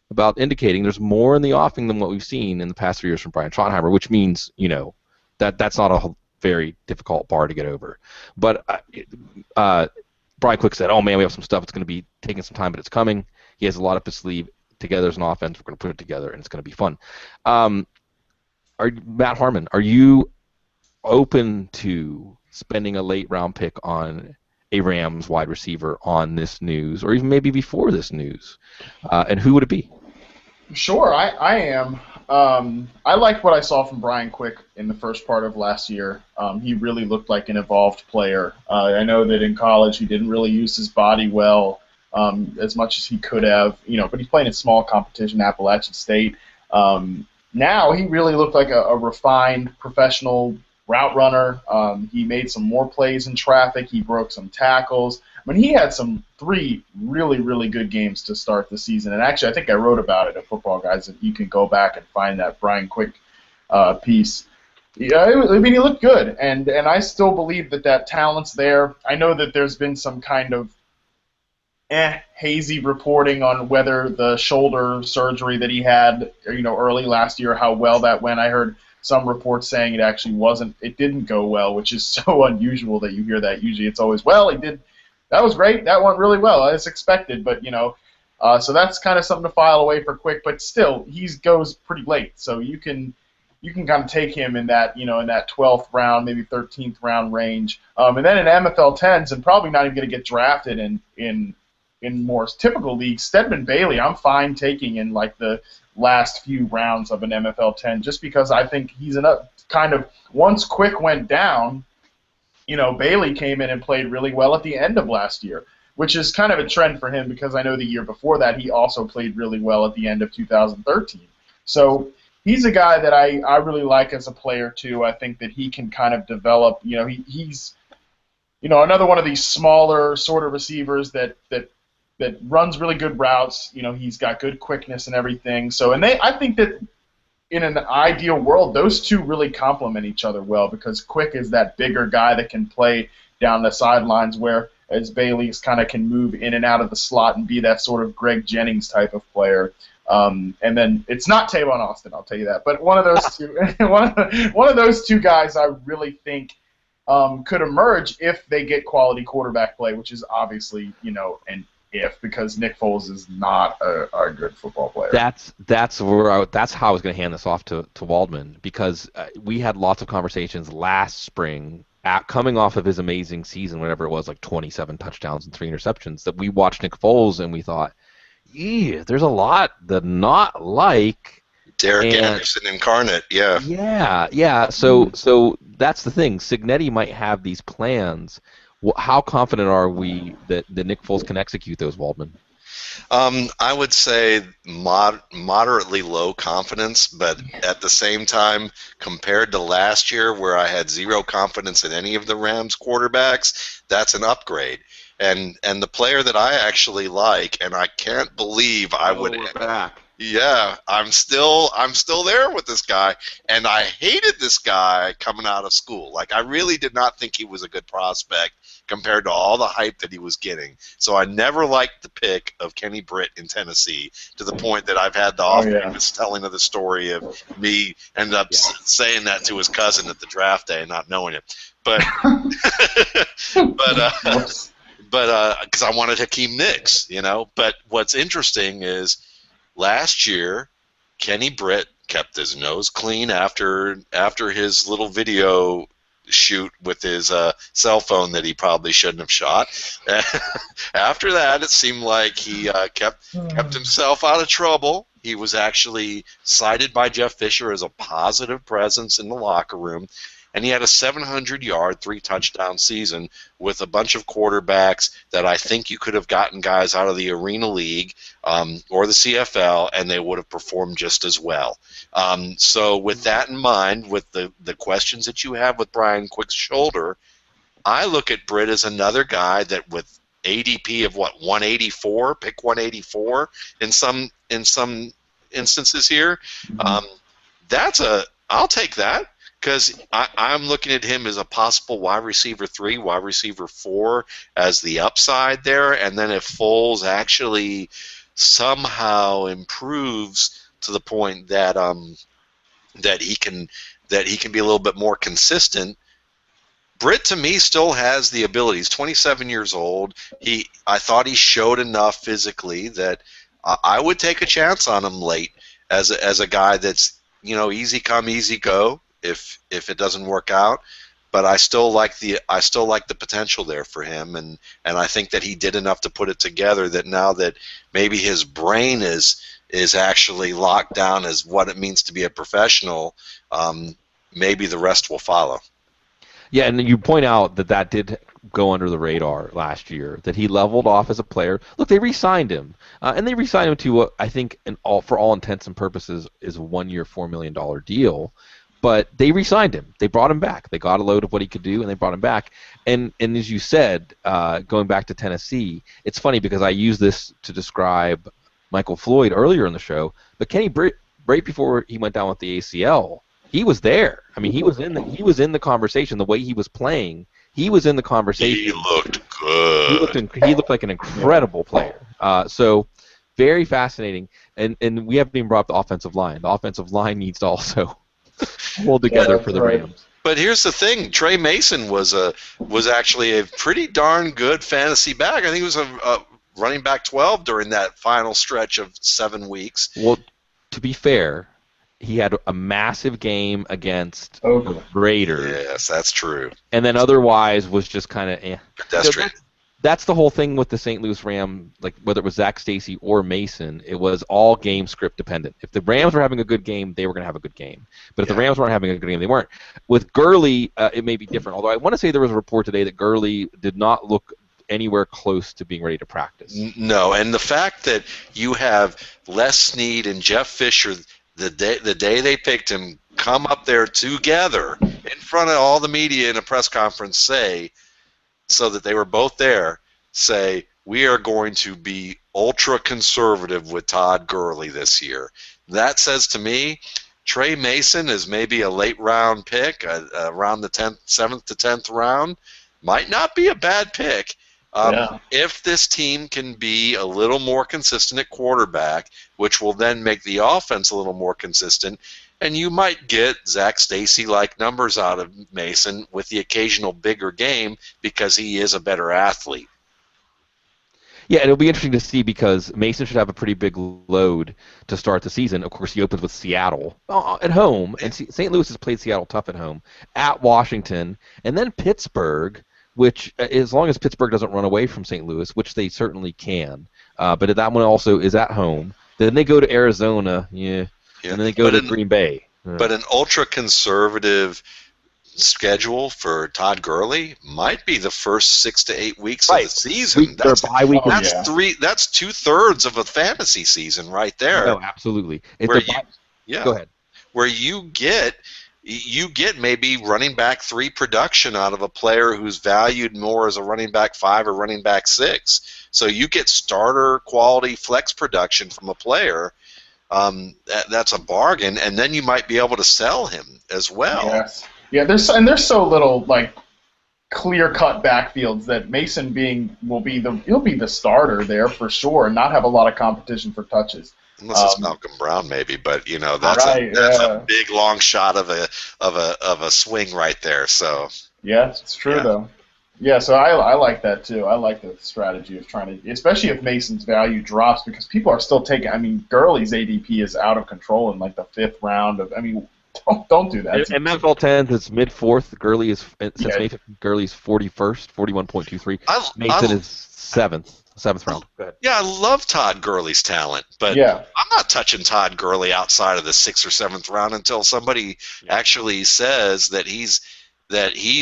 S1: about indicating there's more in the offing than what we've seen in the past 3 years from Brian Schottenheimer, which means, that's not a very difficult bar to get over. But Brian Quick said, oh man, we have some stuff, it's going to be taking some time, but it's coming. He has a lot up his sleeve. Together as an offense, we're going to put it together, and it's going to be fun. are Matt Harmon, are you open to spending a late round pick on a Rams wide receiver on this news, or even maybe before this news? And who would it be?
S3: Sure, I am. I liked what I saw from Brian Quick in the first part of last year. He really looked like an evolved player. I know that in college he didn't really use his body well as much as he could have, but he's playing in small competition, Appalachian State. Now he really looked like a refined professional route runner. He made some more plays in traffic. He broke some tackles. I mean, he had some 3 really, really good games to start the season. And actually, I think I wrote about it at Football Guys. If you can go back and find that Brian Quick piece. Yeah, I mean, he looked good, and I still believe that talent's there. I know that there's been some kind of hazy reporting on whether the shoulder surgery that he had, early last year, how well that went. I heard some reports saying it didn't go well, which is so unusual that you hear that. Usually it's always, well, he did. That was great. That went really well, as expected. But so that's kind of something to file away for Quick. But still, he goes pretty late, so you can kind of take him in that in that 12th round, maybe 13th round range. And then in MFL 10s, and probably not even going to get drafted in more typical leagues, Stedman Bailey, I'm fine taking in like the last few rounds of an MFL 10, just because I think he's enough. Kind of once Quick went down, Bailey came in and played really well at the end of last year, which is kind of a trend for him because I know the year before that he also played really well at the end of 2013. So he's a guy that I really like as a player too. I think that he can kind of develop. He's another one of these smaller sort of receivers that runs really good routes. He's got good quickness and everything. So I think that in an ideal world, those two really complement each other well because Quick is that bigger guy that can play down the sidelines, whereas Bailey's kind of can move in and out of the slot and be that sort of Greg Jennings type of player. And then it's not Tavon Austin, I'll tell you that. But one of those two, one of those two guys, I really think could emerge if they get quality quarterback play, which is obviously because Nick Foles is not a good football player.
S1: That's how I was going to hand this off to Waldman, because we had lots of conversations last spring coming off of his amazing season, whatever it was, like 27 touchdowns and 3 interceptions, that we watched Nick Foles and we thought, there's a lot that not like
S2: Derek Anderson incarnate.
S1: Yeah. So that's the thing. Signetti might have these plans. How confident are we that Nick Foles can execute those, Waldman?
S2: I would say moderately low confidence, but at the same time, compared to last year where I had zero confidence in any of the Rams quarterbacks, that's an upgrade. And the player that I actually like, and I can't believe I would.
S1: We're back.
S2: Yeah, I'm still there with this guy, and I hated this guy coming out of school. Like, I really did not think he was a good prospect compared to all the hype that he was getting. So I never liked the pick of Kenny Britt in Tennessee, to the point that I've had the off-famous telling of the story of me ended up saying that to his cousin at the draft day and not knowing it. But because I wanted Hakeem Nicks, But what's interesting is last year, Kenny Britt kept his nose clean after his little video shoot with his cell phone that he probably shouldn't have shot. After that, it seemed like he kept himself out of trouble. He was actually cited by Jeff Fisher as a positive presence in the locker room. And he had a 700-yard, 3-touchdown season with a bunch of quarterbacks that I think you could have gotten guys out of the Arena League or the CFL, and they would have performed just as well. So with that in mind, with the questions that you have with Brian Quick's shoulder, I look at Britt as another guy that with ADP of 184, pick 184 in some instances here, I'll take that. Because I'm looking at him as a possible wide receiver 3, wide receiver 4 as the upside there, and then if Foles actually somehow improves to the point that that he can be a little bit more consistent, Britt to me still has the ability. He's 27 years old. I thought he showed enough physically that I would take a chance on him late as a guy that's easy come, easy go if it doesn't work out. But I still like the potential there for him, and I think that he did enough to put it together that now that maybe his brain is actually locked down as what it means to be a professional, maybe the rest will follow.
S1: Yeah, and you point out that did go under the radar last year, that he leveled off as a player. Look, they re-signed him, and they re-signed him to what I think, for all intents and purposes, is a 1-year, $4 million deal. But they re-signed him. They brought him back. They got a load of what he could do, and they brought him back. And as you said, going back to Tennessee, it's funny because I used this to describe Michael Floyd earlier in the show, but Kenny Britt, right before he went down with the ACL, he was there. I mean, he was in the conversation. The way he was playing, he was in the conversation.
S2: He looked good.
S1: He looked like an incredible player. So very fascinating. And we haven't even brought up the offensive line. The offensive line needs to also hold together for the Rams.
S2: But here's the thing: Trey Mason was actually a pretty darn good fantasy back. I think he was a running back 12 during that final stretch of 7 weeks.
S1: Well, to be fair, he had a massive game against the Raiders.
S2: Yes, that's true.
S1: And then otherwise was just kind of
S2: pedestrian.
S1: That's the whole thing with the St. Louis Rams, like whether it was Zach Stacy or Mason, it was all game script dependent. If the Rams were having a good game, they were going to have a good game. But if the Rams weren't having a good game, they weren't. With Gurley, it may be different. Although I want to say there was a report today that Gurley did not look anywhere close to being ready to practice.
S2: No, and the fact that you have Les Snead and Jeff Fisher the day they picked him come up there together in front of all the media in a press conference so that they were both there, say, we are going to be ultra conservative with Todd Gurley this year. That says to me, Trey Mason is maybe a late round pick, around the 7th to 10th round. Might not be a bad pick. If this team can be a little more consistent at quarterback, which will then make the offense a little more consistent, and you might get Zach Stacy-like numbers out of Mason with the occasional bigger game because he is a better athlete.
S1: Yeah, and it'll be interesting to see because Mason should have a pretty big load to start the season. Of course, he opens with Seattle at home, and St. Louis has played Seattle tough at home, at Washington, and then Pittsburgh, which, as long as Pittsburgh doesn't run away from St. Louis, which they certainly can, but that one also is at home. Then they go to Arizona, and then they go to Green Bay.
S2: But an ultra-conservative schedule for Todd Gurley might be the first 6 to 8 weeks of the season. That's 2/3 of a fantasy season right there.
S1: No, absolutely.
S2: Go
S1: ahead.
S2: Where you get maybe running back 3 production out of a player who's valued more as a running back 5 or running back 6. So you get starter quality flex production from a player. That's a bargain, and then you might be able to sell him as well.
S3: Yes. Yeah, there's so little clear-cut backfields that Mason he'll be the starter there for sure, and not have a lot of competition for touches.
S2: Unless it's Malcolm Brown, maybe, but that's a big long shot of a swing right there. So
S3: it's true though. Yeah, so I like that too. I like the strategy of trying to, especially if Mason's value drops, because people are still taking. I mean, Gurley's ADP is out of control in the 5th round of. I mean, don't do that.
S1: And NFL 10th is mid-4th. Gurley is Gurley's 41st, 41.23. Mason is 7th round. Go ahead.
S2: Yeah, I love Todd Gurley's talent, but I'm not touching Todd Gurley outside of the 6th or 7th round until somebody actually says that he's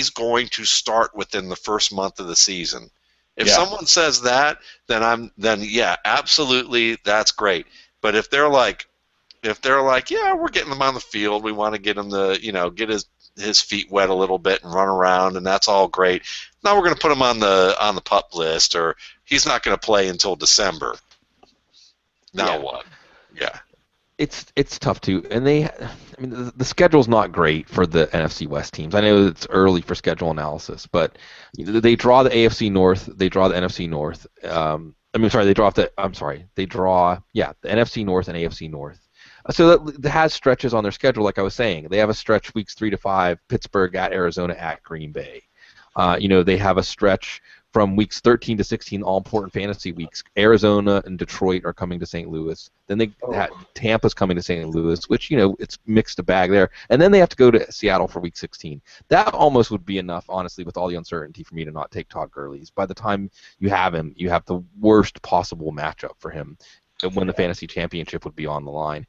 S2: going to start within the first month of the season. If someone says that, then absolutely, that's great. But if they're like, we're getting him on the field, we want to get him get his feet wet a little bit and run around, and that's all great. Now we're going to put him on the PUP list, or he's not going to play until December. Now what? Yeah.
S1: It's tough too, and the schedule's not great for the NFC West teams. I know it's early for schedule analysis, but they draw the AFC North, they draw the NFC North. They draw the NFC North and AFC North. So that has stretches on their schedule, like I was saying. They have a stretch weeks 3 to 5, Pittsburgh at Arizona at Green Bay. They have a stretch from weeks 13 to 16, all important fantasy weeks. Arizona and Detroit are coming to St. Louis. Then Tampa's coming to St. Louis, which, it's mixed a bag there. And then they have to go to Seattle for week 16. That almost would be enough, honestly, with all the uncertainty for me to not take Todd Gurley. By the time you have him, you have the worst possible matchup for him when the fantasy championship would be on the line.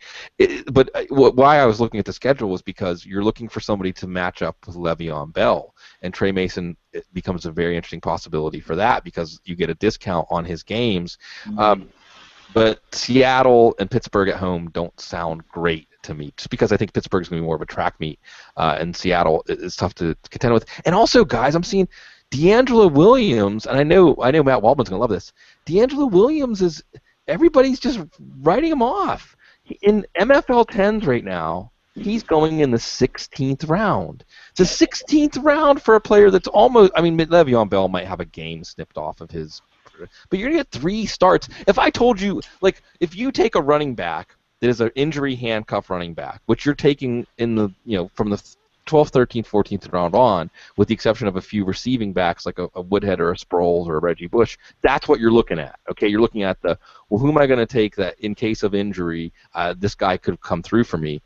S1: But why I was looking at the schedule was because you're looking for somebody to match up with Le'Veon Bell, and Trey Mason becomes a very interesting possibility for that because you get a discount on his games. But Seattle and Pittsburgh at home don't sound great to me, just because I think Pittsburgh's going to be more of a track meet, and Seattle is tough to contend with. And also, guys, I'm seeing D'Angelo Williams, and I know Matt Waldman's going to love this. D'Angelo Williams is – everybody's just writing him off. In MFL 10s right now, he's going in the 16th round. It's the 16th round for a player that's almost – I mean, Le'Veon Bell might have a game snipped off of his – but you're going to get 3 starts. If I told you – like, if you take a running back that is an injury handcuff running back, which you're taking in the – from the 12th, 13th, 14th round on, with the exception of a few receiving backs like a Woodhead or a Sproles or a Reggie Bush, that's what you're looking at. Okay, you're looking at who am I going to take that in case of injury, this guy could come through for me.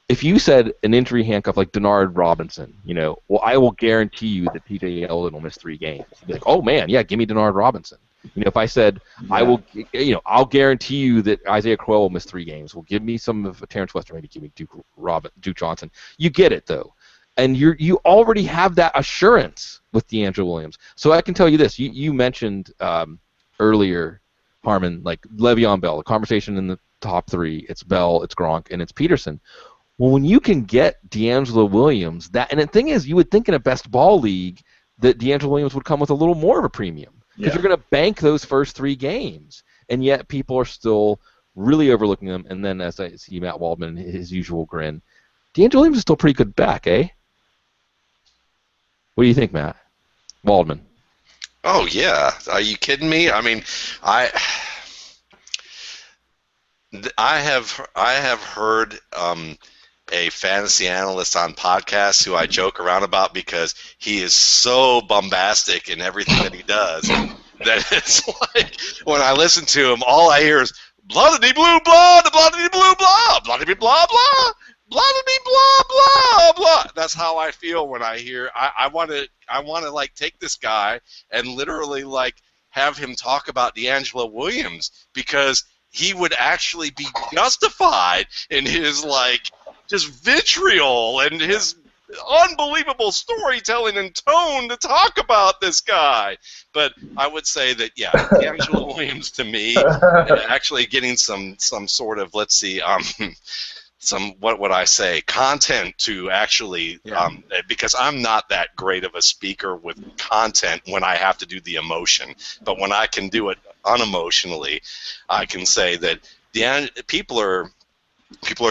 S1: If you said an injury handcuff like Denard Robinson, well, I will guarantee you that T.J. Yeldon will miss 3 games. You'd be like, oh man, yeah, give me Denard Robinson. If I said I'll guarantee you that Isaiah Crowell will miss 3 games. Well, give me some of Terrence Wester, maybe give me Duke Johnson. You get it though, and you already have that assurance with D'Angelo Williams. So I can tell you this: you mentioned earlier, Harmon, like Le'Veon Bell. The conversation in the top 3, it's Bell, it's Gronk, and it's Peterson. Well, when you can get D'Angelo Williams, and the thing is, you would think in a best ball league that D'Angelo Williams would come with a little more of a premium. Because you're going to bank those first 3 games, and yet people are still really overlooking them. And then, as I see Matt Waldman, his usual grin, D'Angelo Williams is still pretty good back, eh? What do you think, Matt Waldman?
S2: Oh yeah, are you kidding me? I mean, I have heard a fantasy analyst on podcasts who I joke around about because he is so bombastic in everything that he does that it's like when I listen to him, all I hear is blah de blue blah, blah de blue blah, blah de blah blah, blah de blah blah blah. That's how I feel when I hear. I want to like take this guy and literally like have him talk about D'Angelo Williams because he would actually be justified in his like just vitriol and his unbelievable storytelling and tone to talk about this guy. But I would say that, yeah, D'Angelo Williams to me, actually getting some sort of, let's see, what would I say, content to actually, because I'm not that great of a speaker with content when I have to do the emotion. But when I can do it unemotionally, I can say that people are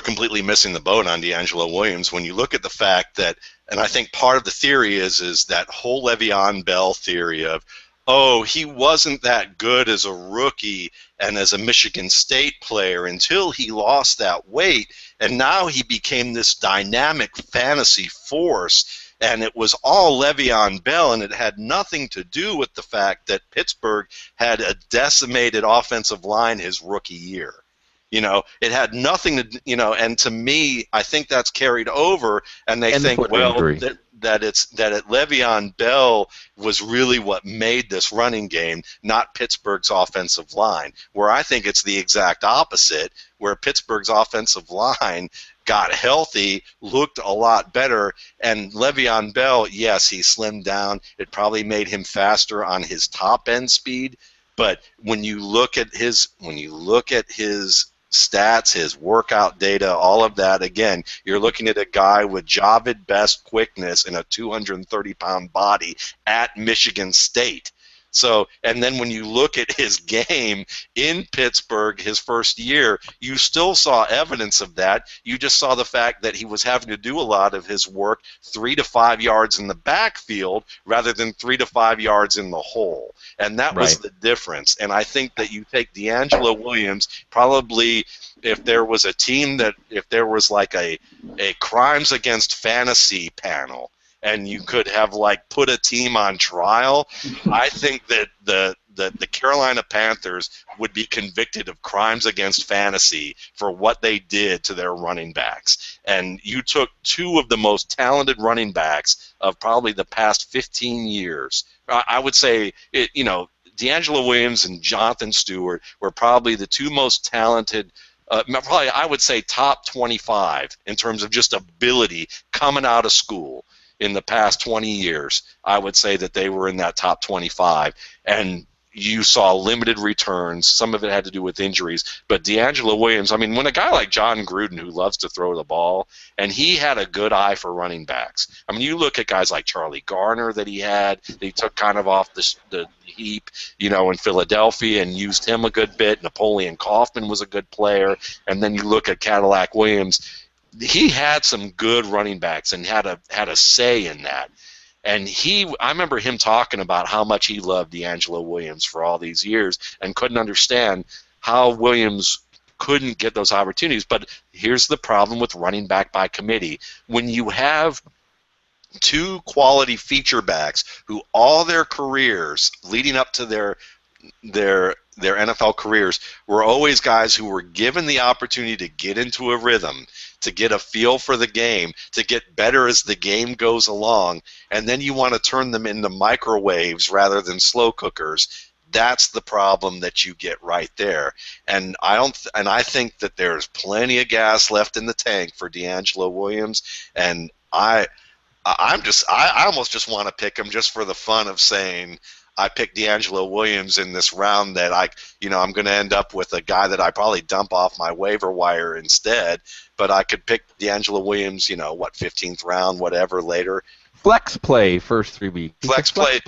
S2: completely missing the boat on D'Angelo Williams when you look at the fact that, and I think part of the theory is that whole Le'Veon Bell theory of, oh, he wasn't that good as a rookie and as a Michigan State player until he lost that weight, and now he became this dynamic fantasy force, and it was all Le'Veon Bell, and it had nothing to do with the fact that Pittsburgh had a decimated offensive line his rookie year. It had nothing to, and to me, I think that's carried over, and they think, well, that Le'Veon Bell was really what made this running game, not Pittsburgh's offensive line, where I think it's the exact opposite, where Pittsburgh's offensive line got healthy, looked a lot better, and Le'Veon Bell, yes, he slimmed down. It probably made him faster on his top end speed, but when you look at his stats, his workout data, all of that, again, you're looking at a guy with Javid Best quickness and a 230-pound body at Michigan State. So, and then when you look at his game in Pittsburgh his first year, you still saw evidence of that. You just saw the fact that he was having to do a lot of his work 3 to 5 yards in the backfield rather than 3 to 5 yards in the hole. And that was the difference. And I think that you take D'Angelo Williams, probably if there was a team if there was like a crimes against fantasy panel,
S4: and you could have like put a team on trial, I think that the Carolina Panthers would be convicted of crimes against fantasy for what they did to their running backs. And you took two of the most talented running backs of probably the past 15 years. I would say, D'Angelo Williams and Jonathan Stewart were probably the two most talented, probably I would say top 25 in terms of just ability coming out of school in the past 20 years. I would say that they were in that top 25. And you saw limited returns. Some of it had to do with injuries. But D'Angelo Williams, I mean, when a guy like John Gruden, who loves to throw the ball, and he had a good eye for running backs. I mean, you look at guys like Charlie Garner that he took kind of off the heap, in Philadelphia and used him a good bit. Napoleon Kaufman was a good player. And then you look at Cadillac Williams. He had some good running backs and had a say in that. And I remember him talking about how much he loved D'Angelo Williams for all these years and couldn't understand how Williams couldn't get those opportunities. But here's the problem with running back by committee. When you have two quality feature backs who all their careers leading up to their NFL careers were always guys who were given the opportunity to get into a rhythm, to get a feel for the game, to get better as the game goes along, and then you want to turn them into microwaves rather than slow cookers. That's the problem that you get right there. And I think that there's plenty of gas left in the tank for D'Angelo Williams, and I almost just want to pick him just for the fun of saying I picked D'Angelo Williams in this round that I'm going to end up with a guy that I probably dump off my waiver wire instead, but I could pick D'Angelo Williams, 15th round, whatever, later.
S1: Flex play first 3 weeks.
S4: Flex play.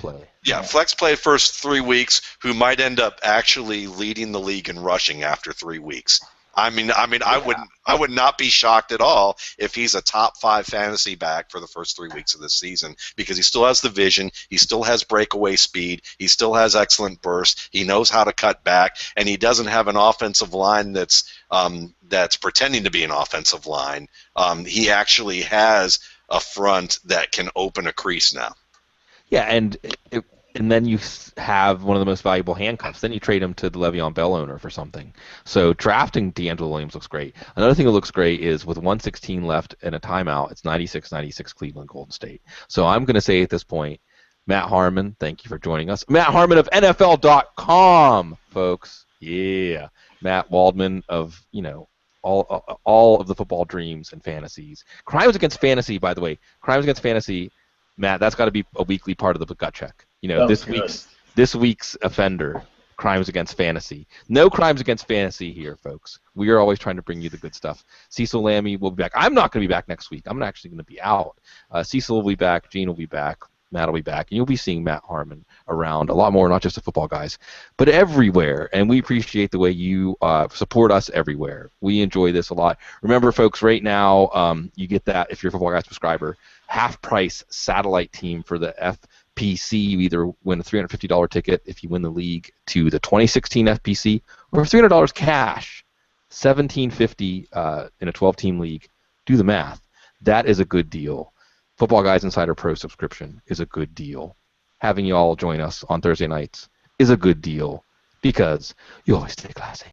S4: Yeah, flex play first 3 weeks, who might end up actually leading the league in rushing after 3 weeks. I would not be shocked at all if he's a top 5 fantasy back for the first 3 weeks of the season, because he still has the vision, he still has breakaway speed, he still has excellent burst, he knows how to cut back, and he doesn't have an offensive line that's pretending to be an offensive line. He actually has a front that can open a crease now.
S1: Yeah, and then you have one of the most valuable handcuffs. Then you trade him to the Le'Veon Bell owner for something. So drafting D'Angelo Williams looks great. Another thing that looks great is with 1:16 left and a timeout, it's 96-96 Cleveland Golden State. So I'm going to say at this point, Matt Harmon, thank you for joining us. Matt Harmon of NFL.com, folks. Yeah. Matt Waldman of, all of the football dreams and fantasies. Crimes Against Fantasy, by the way. Crimes Against Fantasy, Matt, that's got to be a weekly part of the gut check. This week's offender, Crimes Against Fantasy. No Crimes Against Fantasy here, folks. We are always trying to bring you the good stuff. Cecil Lammy will be back. I'm not going to be back next week. I'm actually going to be out. Cecil will be back. Gene will be back. Matt will be back. And you'll be seeing Matt Harmon around a lot more, not just the football guys, but everywhere. And we appreciate the way you support us everywhere. We enjoy this a lot. Remember, folks, right now you get that, if you're a Football Guys subscriber, half-price satellite team for the FPC. You either win a $350 ticket if you win the league to the 2016 FPC, or $300 cash, $1,750 in a 12-team league. Do the math. That is a good deal. Football Guys Insider Pro subscription is a good deal. Having you all join us on Thursday nights is a good deal, because you always stay classy.